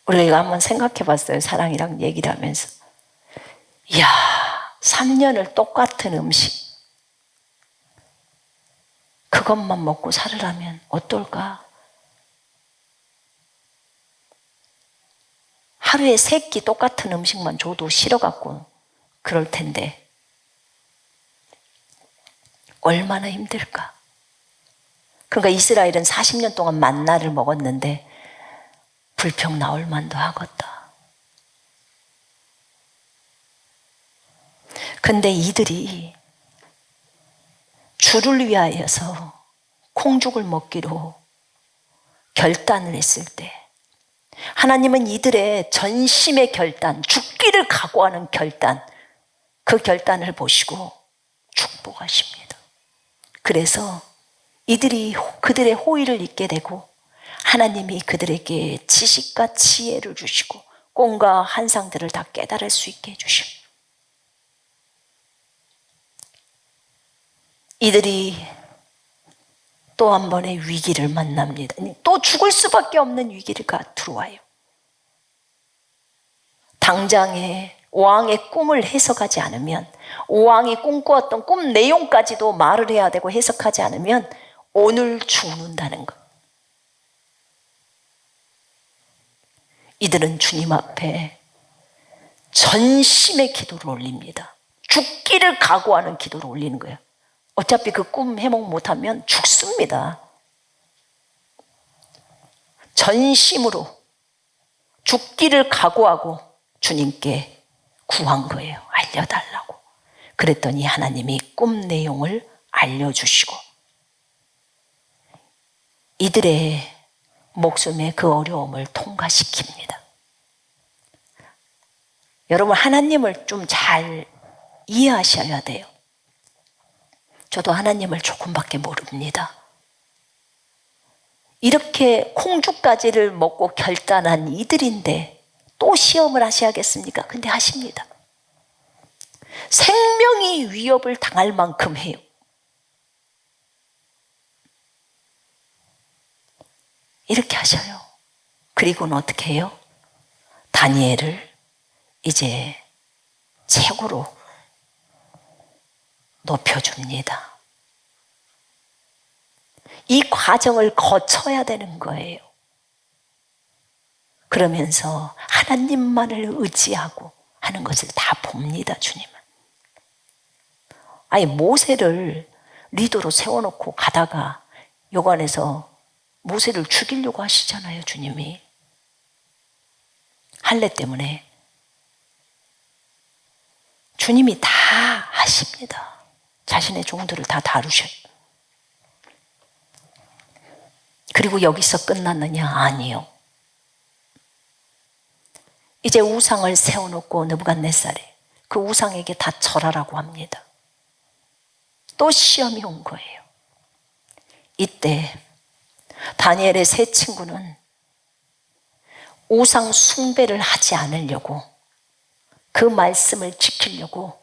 우리가 한번 생각해 봤어요. 사랑이랑 얘기를 하면서. 이야, 3년을 똑같은 음식, 그것만 먹고 살으라면 어떨까? 하루에 3끼 똑같은 음식만 줘도 싫어갖고 그럴 텐데 얼마나 힘들까? 그러니까 이스라엘은 40년 동안 만나를 먹었는데 불평 나올 만도 하겠다. 근데 이들이 주를 위하여서 콩죽을 먹기로 결단을 했을 때 하나님은 이들의 전심의 결단, 죽기를 각오하는 결단, 그 결단을 보시고 축복하십니다. 그래서 이들이 그들의 호의를 잊게 되고 하나님이 그들에게 지식과 지혜를 주시고 꿈과 환상들을 다 깨달을 수 있게 해주십니다. 이들이 또 한 번의 위기를 만납니다. 또 죽을 수밖에 없는 위기가 들어와요. 당장에 왕의 꿈을 해석하지 않으면, 왕이 꿈꾸었던 꿈 내용까지도 말을 해야 되고 해석하지 않으면 오늘 죽는다는 것. 이들은 주님 앞에 전심의 기도를 올립니다. 죽기를 각오하는 기도를 올리는 거예요. 어차피 그 꿈 해몽 못하면 죽습니다. 전심으로 죽기를 각오하고 주님께 구한 거예요. 알려달라고. 그랬더니 하나님이 꿈 내용을 알려주시고 이들의 목숨의 그 어려움을 통과시킵니다. 여러분, 하나님을 좀 잘 이해하셔야 돼요. 저도 하나님을 조금밖에 모릅니다. 이렇게 콩죽가지를 먹고 결단한 이들인데 또 시험을 하셔야겠습니까? 근데 하십니다. 생명이 위협을 당할 만큼 해요. 이렇게 하셔요. 그리고는 어떻게 해요? 다니엘을 이제 최고로 높여줍니다. 이 과정을 거쳐야 되는 거예요. 그러면서 하나님만을 의지하고 하는 것을 다 봅니다, 주님은. 아니, 모세를 리더로 세워놓고 가다가 요관에서 모세를 죽이려고 하시잖아요, 주님이. 할례 때문에. 주님이 다 하십니다. 자신의 종들을 다 다루셔요. 그리고 여기서 끝났느냐? 아니요. 이제 우상을 세워놓고 느부갓네살이 그 우상에게 다 절하라고 합니다. 또 시험이 온 거예요. 이때 다니엘의 세 친구는 우상 숭배를 하지 않으려고, 그 말씀을 지키려고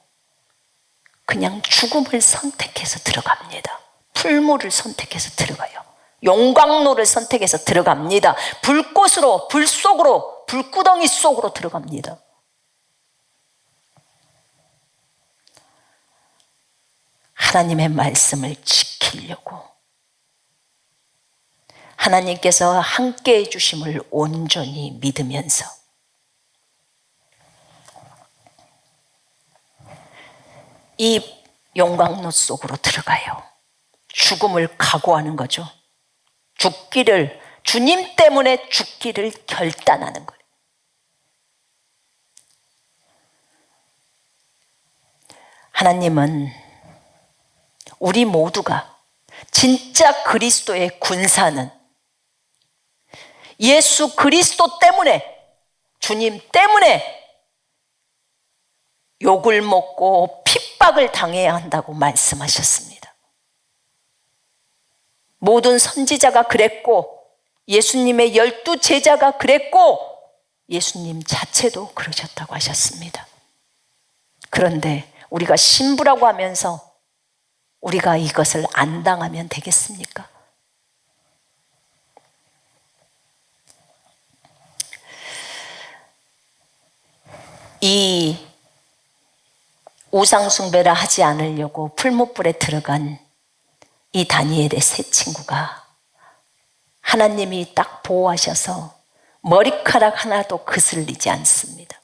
그냥 죽음을 선택해서 들어갑니다. 풀무를 선택해서 들어가요. 용광로를 선택해서 들어갑니다. 불꽃으로, 불 속으로, 불구덩이 속으로 들어갑니다. 하나님의 말씀을 지키려고, 하나님께서 함께 해주심을 온전히 믿으면서 이 용광로 속으로 들어가요. 죽음을 각오하는 거죠. 죽기를, 주님 때문에 죽기를 결단하는 거예요. 하나님은 우리 모두가 진짜 그리스도의 군사는 예수 그리스도 때문에, 주님 때문에 욕을 먹고 핍박을 당해야 한다고 말씀하셨습니다. 모든 선지자가 그랬고, 예수님의 12 제자가 그랬고, 예수님 자체도 그러셨다고 하셨습니다. 그런데 우리가 신부라고 하면서 우리가 이것을 안 당하면 되겠습니까? 이 우상숭배를 하지 않으려고 풀무불에 들어간 이 다니엘의 세 친구가 하나님이 딱 보호하셔서 머리카락 하나도 거슬리지 않습니다.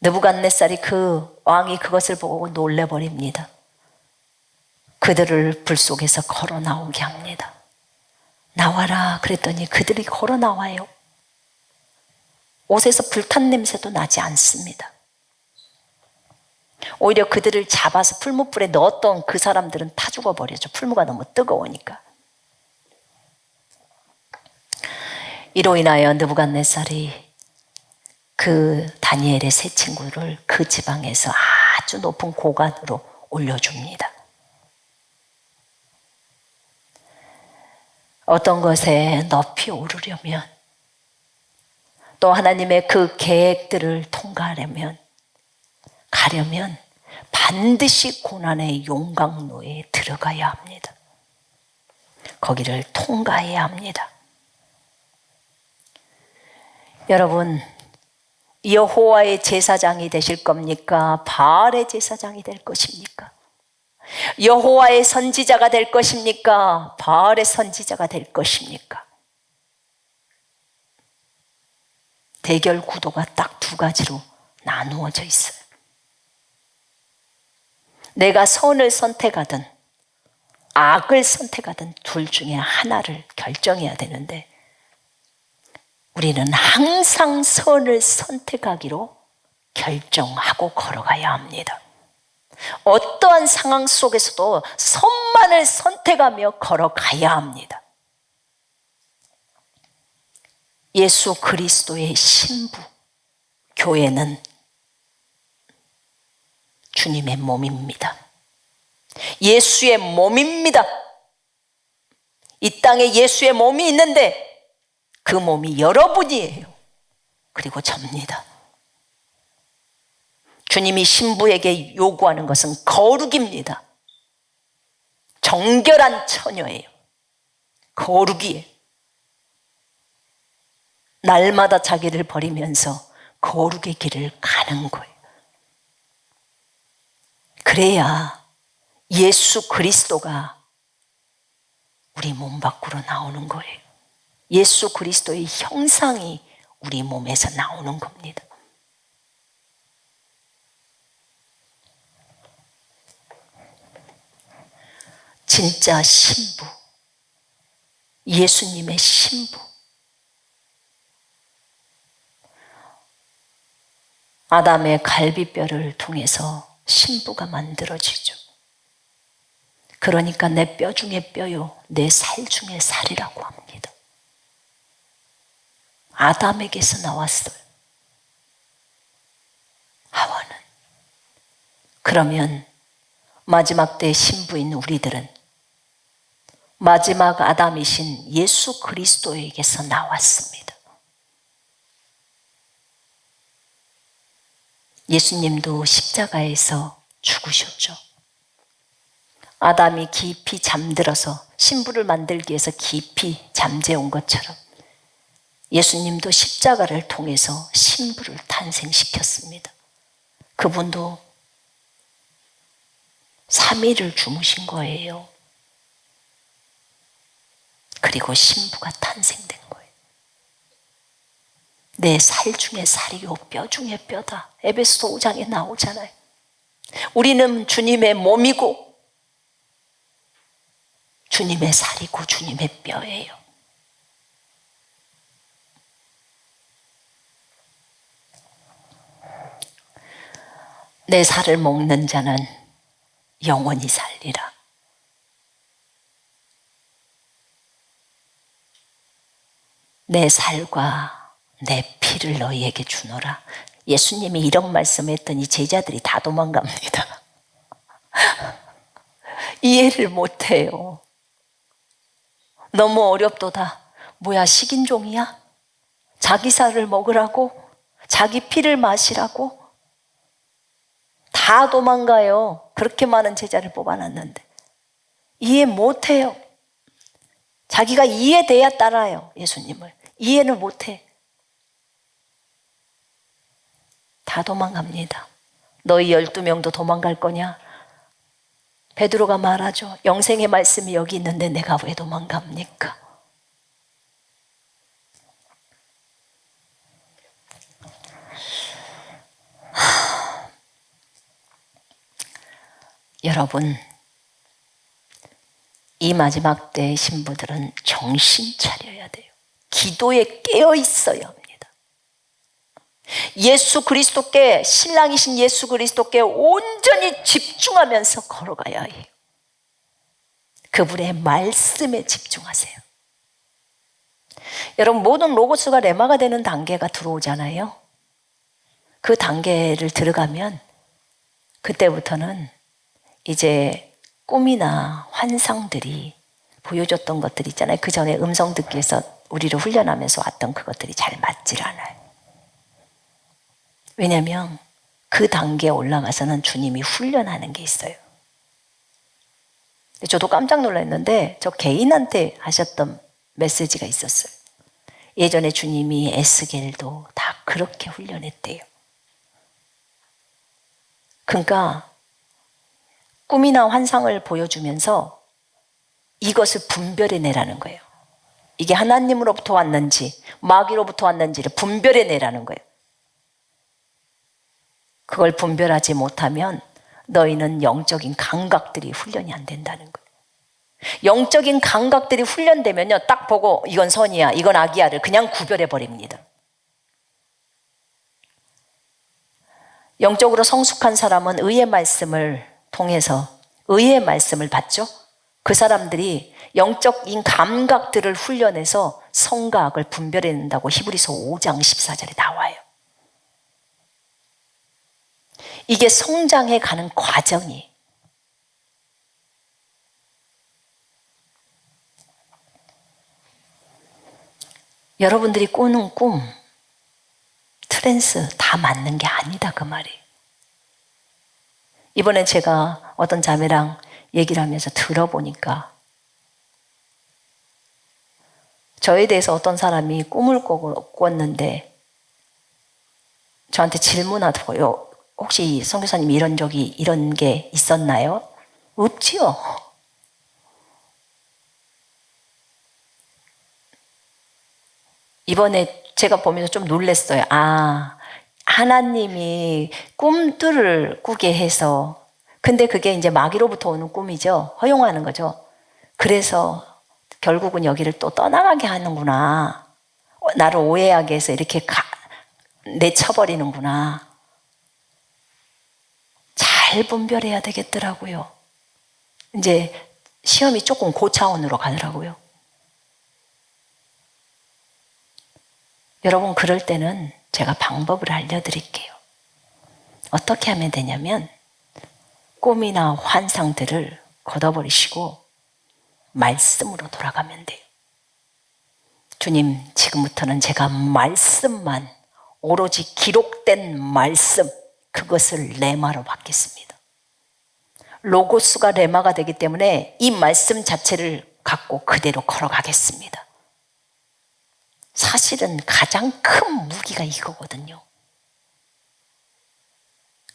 느부갓네살이 그 왕이 그것을 보고 놀래버립니다. 그들을 불 속에서 걸어 나오게 합니다. 나와라 그랬더니 그들이 걸어 나와요. 옷에서 불탄 냄새도 나지 않습니다. 오히려 그들을 잡아서 풀무불에 넣었던 그 사람들은 타 죽어버렸죠. 풀무가 너무 뜨거우니까. 이로 인하여 느부갓네살이 그 다니엘의 세 친구를 그 지방에서 아주 높은 고관으로 올려줍니다. 어떤 것에 높이 오르려면, 또 하나님의 그 계획들을 통과하려면, 가려면 반드시 고난의 용광로에 들어가야 합니다. 거기를 통과해야 합니다. 여러분, 여호와의 제사장이 되실 겁니까? 바알의 제사장이 될 것입니까? 여호와의 선지자가 될 것입니까? 바알의 선지자가 될 것입니까? 대결 구도가 딱 두 가지로 나누어져 있어요. 내가 선을 선택하든 악을 선택하든 둘 중에 하나를 결정해야 되는데, 우리는 항상 선을 선택하기로 결정하고 걸어가야 합니다. 어떠한 상황 속에서도 선만을 선택하며 걸어가야 합니다. 예수 그리스도의 신부, 교회는 주님의 몸입니다. 예수의 몸입니다. 이 땅에 예수의 몸이 있는데 그 몸이 여러분이에요. 그리고 접니다. 주님이 신부에게 요구하는 것은 거룩입니다. 정결한 처녀예요. 거룩이에요. 날마다 자기를 버리면서 거룩의 길을 가는 거예요. 그래야 예수 그리스도가 우리 몸 밖으로 나오는 거예요. 예수 그리스도의 형상이 우리 몸에서 나오는 겁니다. 진짜 신부, 예수님의 신부. 아담의 갈비뼈를 통해서 신부가 만들어지죠. 그러니까 내 뼈 중에 뼈요, 내 살 중에 살이라고 합니다. 아담에게서 나왔어요. 하와는. 그러면 마지막 때의 신부인 우리들은 마지막 아담이신 예수 그리스도에게서 나왔습니다. 예수님도 십자가에서 죽으셨죠. 아담이 깊이 잠들어서 신부를 만들기 위해서 깊이 잠재운 것처럼 예수님도 십자가를 통해서 신부를 탄생시켰습니다. 그분도 3일을 주무신 거예요. 그리고 신부가 탄생된 거예요. 내 살 중에 살이요 뼈 중에 뼈다. 에베소서 5장에 나오잖아요. 우리는 주님의 몸이고 주님의 살이고 주님의 뼈예요. 내 살을 먹는 자는 영원히 살리라. 내 살과 내 피를 너희에게 주노라. 예수님이 이런 말씀했더니 제자들이 다 도망갑니다. 이해를 못해요. 너무 어렵도다. 뭐야, 식인종이야? 자기 살을 먹으라고? 자기 피를 마시라고? 다 도망가요. 그렇게 많은 제자를 뽑아놨는데 이해 못해요. 자기가 이해돼야 따라요. 예수님을 이해를 못해. 다 도망갑니다. 너희 12명도 도망갈 거냐? 베드로가 말하죠. 영생의 말씀이 여기 있는데 내가 왜 도망갑니까? 여러분, 이 마지막 때의 신부들은 정신 차려야 돼요. 기도에 깨어 있어야 합니다. 예수 그리스도께, 신랑이신 예수 그리스도께 온전히 집중하면서 걸어가야 해요. 그분의 말씀에 집중하세요. 여러분, 모든 로고스가 레마가 되는 단계가 들어오잖아요. 그 단계를 들어가면 그때부터는 이제 꿈이나 환상들이 보여줬던 것들 있잖아요. 그 전에 음성 듣기 위해서 우리를 훈련하면서 왔던 그것들이 잘 맞질 않아요. 왜냐하면 그 단계에 올라가서는 주님이 훈련하는 게 있어요. 저도 깜짝 놀랐는데 저 개인한테 하셨던 메시지가 있었어요. 예전에 주님이 에스겔도 다 그렇게 훈련했대요. 그러니까 꿈이나 환상을 보여주면서 이것을 분별해내라는 거예요. 이게 하나님으로부터 왔는지 마귀로부터 왔는지를 분별해내라는 거예요. 그걸 분별하지 못하면 너희는 영적인 감각들이 훈련이 안 된다는 거예요. 영적인 감각들이 훈련되면요, 딱 보고 이건 선이야, 이건 악이야를 그냥 구별해버립니다. 영적으로 성숙한 사람은 의의 말씀을 통해서 의의 말씀을 받죠. 그 사람들이 영적인 감각들을 훈련해서 성과 악을 분별해낸다고 히브리서 5장 14절에 나와요. 이게 성장해 가는 과정이에요. 여러분들이 꾸는 꿈, 트랜스 다 맞는 게 아니다 그 말이에요. 이번에 제가 어떤 자매랑 얘기를 하면서 들어보니까 저에 대해서 어떤 사람이 꿈을 꿨는데 저한테 질문하더라고요. 혹시 선교사님 이런 게 있었나요? 없지요. 이번에 제가 보면서 좀 놀랐어요. 아, 하나님이 꿈들을 꾸게 해서, 근데 그게 이제 마귀로부터 오는 꿈이죠. 허용하는 거죠. 그래서 결국은 여기를 또 떠나가게 하는구나. 나를 오해하게 해서 이렇게 내쳐버리는구나. 잘 분별해야 되겠더라고요. 이제 시험이 조금 고차원으로 가더라고요. 여러분, 그럴 때는 제가 방법을 알려드릴게요. 어떻게 하면 되냐면 꿈이나 환상들을 걷어버리시고 말씀으로 돌아가면 돼요. 주님, 지금부터는 제가 말씀만, 오로지 기록된 말씀, 그것을 레마로 받겠습니다. 로고스가 레마가 되기 때문에 이 말씀 자체를 갖고 그대로 걸어가겠습니다. 사실은 가장 큰 무기가 이거거든요.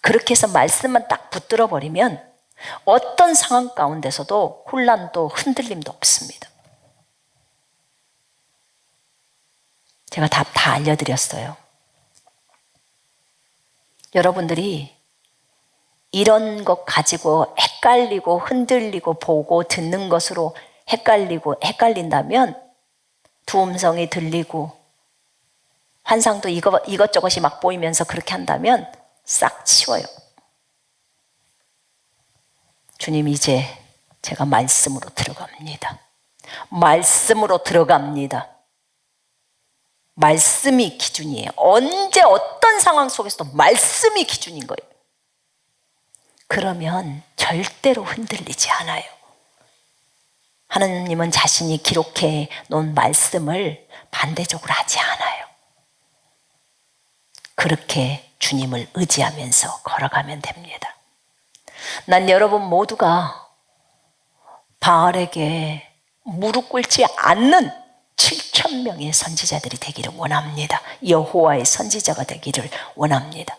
그렇게 해서 말씀만 딱 붙들어 버리면 어떤 상황 가운데서도 혼란도 흔들림도 없습니다. 제가 답 다 알려드렸어요. 여러분들이 이런 것 가지고 헷갈리고 흔들리고 보고 듣는 것으로 헷갈린다면 두 음성이 들리고 환상도 이것저것이 막 보이면서 그렇게 한다면 싹 치워요. 주님, 이제 제가 말씀으로 들어갑니다. 말씀으로 들어갑니다. 말씀이 기준이에요. 언제 어떤 상황 속에서도 말씀이 기준인 거예요. 그러면 절대로 흔들리지 않아요. 하나님은 자신이 기록해 놓은 말씀을 반대적으로 하지 않아요. 그렇게 주님을 의지하면서 걸어가면 됩니다. 난 여러분 모두가 바알에게 무릎 꿇지 않는 7,000명의 선지자들이 되기를 원합니다. 여호와의 선지자가 되기를 원합니다.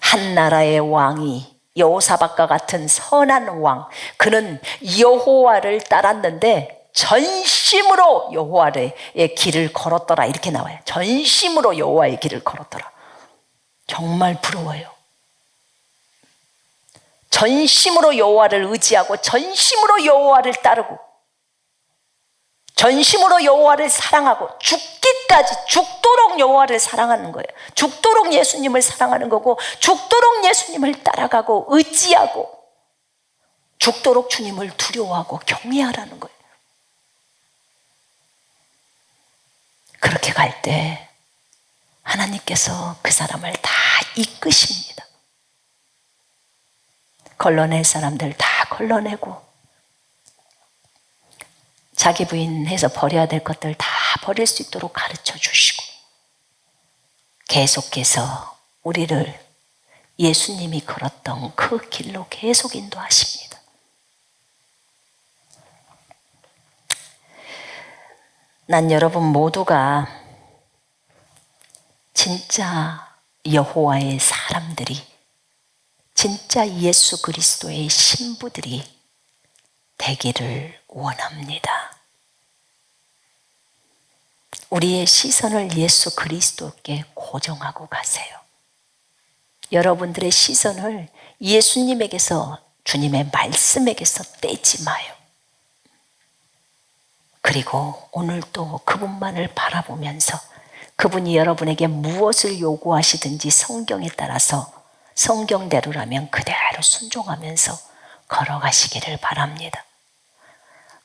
한 나라의 왕이 여호사밧과 같은 선한 왕, 그는 여호와를 따랐는데 전심으로 여호와의 길을 걸었더라, 이렇게 나와요. 전심으로 여호와의 길을 걸었더라. 정말 부러워요. 전심으로 여호와를 의지하고 전심으로 여호와를 따르고 전심으로 여호와를 사랑하고 죽기까지 죽도록 여호와를 사랑하는 거예요. 죽도록 예수님을 사랑하는 거고 죽도록 예수님을 따라가고 의지하고 죽도록 주님을 두려워하고 경외하라는 거예요. 그렇게 갈 때 하나님께서 그 사람을 다 이끄십니다. 걸러낼 사람들 다 걸러내고 자기 부인해서 버려야 될 것들 다 버릴 수 있도록 가르쳐 주시고 계속해서 우리를 예수님이 걸었던 그 길로 계속 인도하십니다. 난 여러분 모두가 진짜 여호와의 사람들이, 진짜 예수 그리스도의 신부들이 되기를 원합니다. 우리의 시선을 예수 그리스도께 고정하고 가세요. 여러분들의 시선을 예수님에게서, 주님의 말씀에게서 떼지 마요. 그리고 오늘도 그분만을 바라보면서 그분이 여러분에게 무엇을 요구하시든지 성경에 따라서 성경대로라면 그대로 순종하면서 걸어가시기를 바랍니다.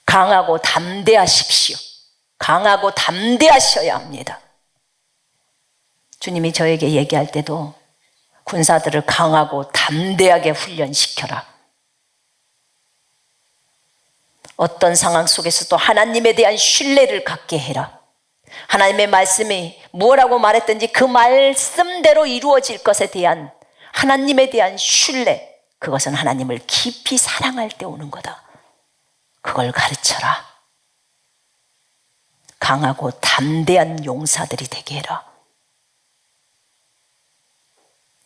강하고 담대하십시오. 강하고 담대하셔야 합니다. 주님이 저에게 얘기할 때도 군사들을 강하고 담대하게 훈련시켜라. 어떤 상황 속에서도 하나님에 대한 신뢰를 갖게 해라. 하나님의 말씀이 무엇라고 말했든지 그 말씀대로 이루어질 것에 대한 하나님에 대한 신뢰, 그것은 하나님을 깊이 사랑할 때 오는 거다. 그걸 가르쳐라. 강하고 담대한 용사들이 되게 해라.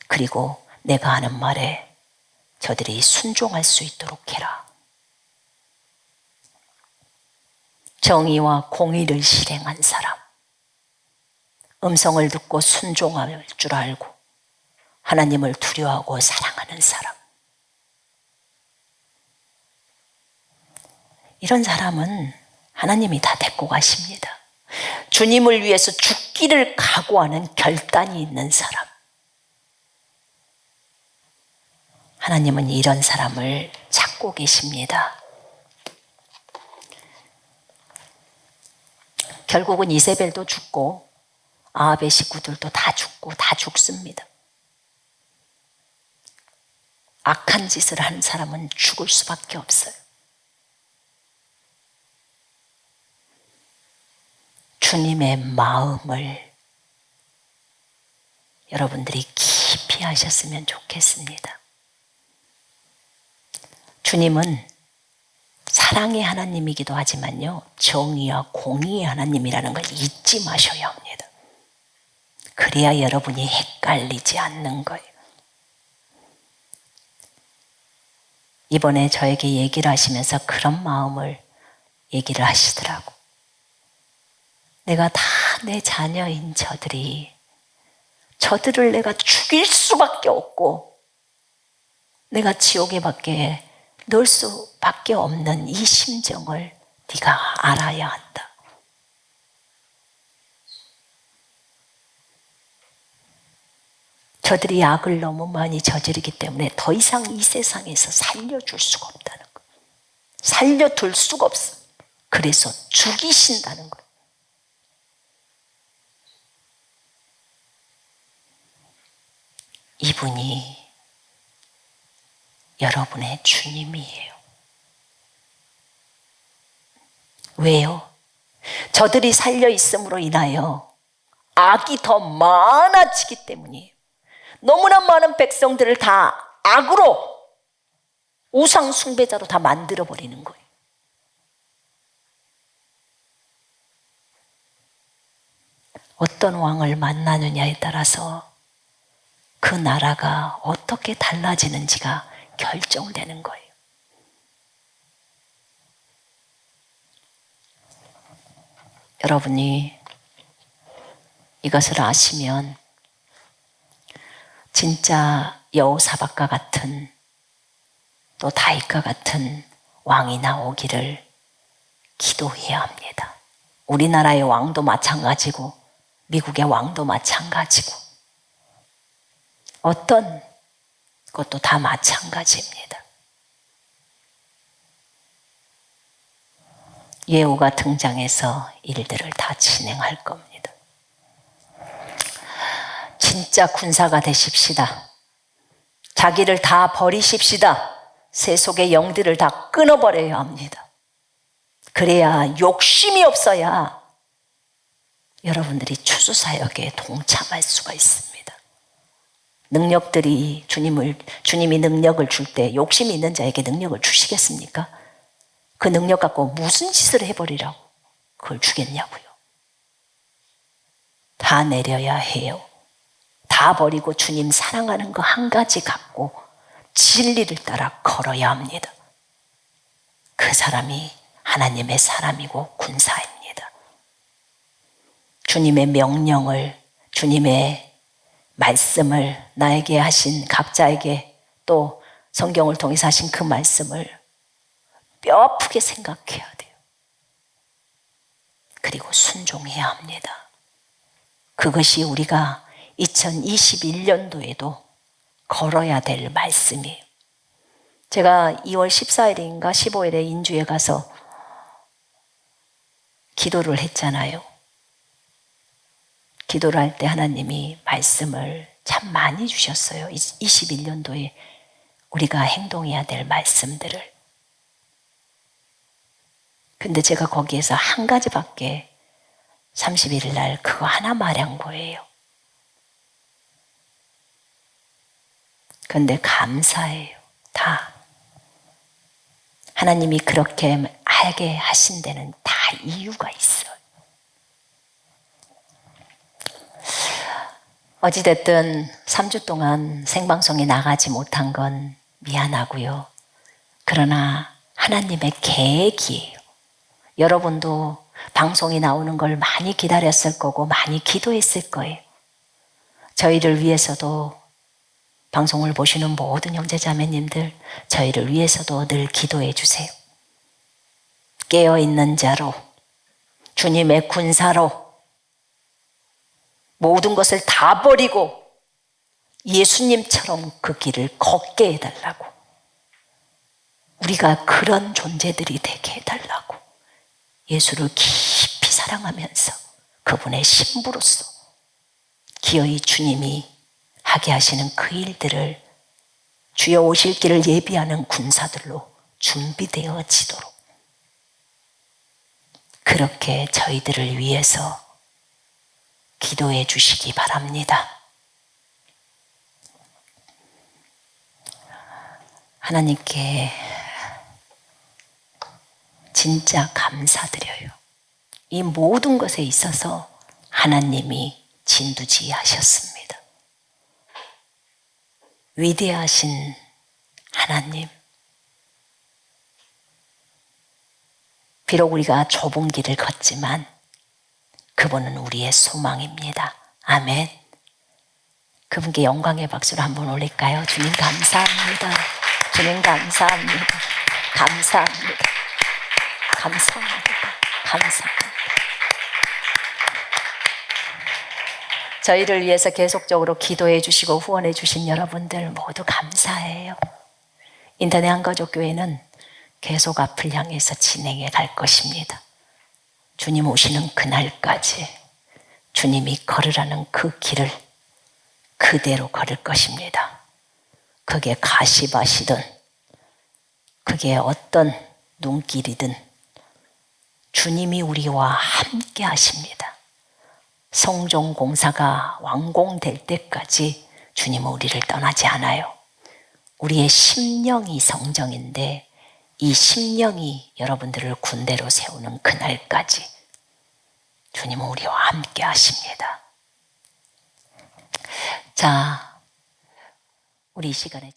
그리고 내가 하는 말에 저들이 순종할 수 있도록 해라. 정의와 공의를 실행한 사람, 음성을 듣고 순종할 줄 알고 하나님을 두려워하고 사랑하는 사람, 이런 사람은 하나님이 다 데리고 가십니다. 주님을 위해서 죽기를 각오하는 결단이 있는 사람, 하나님은 이런 사람을 찾고 계십니다. 결국은 이세벨도 죽고 아합의 식구들도 다 죽고 다 죽습니다. 악한 짓을 하는 사람은 죽을 수밖에 없어요. 주님의 마음을 여러분들이 깊이 하셨으면 좋겠습니다. 주님은 사랑의 하나님이기도 하지만요, 정의와 공의의 하나님이라는 걸 잊지 마셔야 합니다. 그래야 여러분이 헷갈리지 않는 거예요. 이번에 저에게 얘기를 하시면서 그런 마음을 얘기를 하시더라고. 내가 다 내 자녀인 저들을 내가 죽일 수밖에 없고 내가 지옥에 밖에 넣을 수밖에 없는 이 심정을 네가 알아야 한다. 저들이 악을 너무 많이 저지르기 때문에 더 이상 이 세상에서 살려줄 수가 없다는 거. 살려둘 수가 없어. 그래서 죽이신다는 거. 이분이 여러분의 주님이에요. 왜요? 저들이 살려 있음으로 인하여 악이 더 많아지기 때문이에요. 너무나 많은 백성들을 다 악으로 우상 숭배자로 다 만들어버리는 거예요. 어떤 왕을 만나느냐에 따라서 그 나라가 어떻게 달라지는지가 결정되는 거예요. 여러분이 이것을 아시면 진짜 여호사밧과 같은 또 다윗과 같은 왕이 나오기를 기도해야 합니다. 우리나라의 왕도 마찬가지고 미국의 왕도 마찬가지고 어떤 것도 다 마찬가지입니다. 예후가 등장해서 일들을 다 진행할 겁니다. 진짜 군사가 되십시다. 자기를 다 버리십시다. 세속의 영들을 다 끊어버려야 합니다. 그래야 욕심이 없어야 여러분들이 추수사역에 동참할 수가 있습니다. 능력들이 주님이 능력을 줄 때 욕심이 있는 자에게 능력을 주시겠습니까? 그 능력 갖고 무슨 짓을 해버리라고 그걸 주겠냐고요. 다 내려야 해요. 다 버리고 주님 사랑하는 거 한 가지 갖고 진리를 따라 걸어야 합니다. 그 사람이 하나님의 사람이고 군사입니다. 주님의 명령을, 주님의 말씀을 나에게 하신 각자에게 또 성경을 통해서 하신 그 말씀을 뼈아프게 생각해야 돼요. 그리고 순종해야 합니다. 그것이 우리가 2021년도에도 걸어야 될 말씀이에요. 제가 2월 14일인가 15일에 인주에 가서 기도를 했잖아요. 기도를 할 때 하나님이 말씀을 참 많이 주셨어요. 21년도에 우리가 행동해야 될 말씀들을. 근데 제가 거기에서 한 가지밖에 31일 날 그거 하나 말한 거예요. 근데 감사해요. 다. 하나님이 그렇게 알게 하신 데는 다 이유가 있어요. 어찌됐든 3주 동안 생방송에 나가지 못한 건 미안하고요. 그러나 하나님의 계획이에요. 여러분도 방송이 나오는 걸 많이 기다렸을 거고 많이 기도했을 거예요. 저희를 위해서도 방송을 보시는 모든 형제자매님들, 저희를 위해서도 늘 기도해 주세요. 깨어있는 자로, 주님의 군사로 모든 것을 다 버리고 예수님처럼 그 길을 걷게 해달라고, 우리가 그런 존재들이 되게 해달라고 예수를 깊이 사랑하면서 그분의 신부로서 기어이 주님이 하게 하시는 그 일들을 주여 오실 길을 예비하는 군사들로 준비되어지도록 그렇게 저희들을 위해서 기도해 주시기 바랍니다. 하나님께 진짜 감사드려요. 이 모든 것에 있어서 하나님이 진두지휘하셨습니다. 위대하신 하나님, 비록 우리가 좁은 길을 걷지만 그분은 우리의 소망입니다. 아멘. 그분께 영광의 박수를 한번 올릴까요? 주님 감사합니다. 주님 감사합니다. 감사합니다. 감사합니다. 감사합니다. 저희를 위해서 계속적으로 기도해 주시고 후원해 주신 여러분들 모두 감사해요. 인터넷 한가족교회는 계속 앞을 향해서 진행해 갈 것입니다. 주님 오시는 그날까지 주님이 걸으라는 그 길을 그대로 걸을 것입니다. 그게 가시밭이든 그게 어떤 눈길이든 주님이 우리와 함께 하십니다. 성종 공사가 완공될 때까지 주님은 우리를 떠나지 않아요. 우리의 심령이 성정인데 이 심령이 여러분들을 군대로 세우는 그날까지 주님은 우리와 함께 하십니다. 자, 우리 이 시간에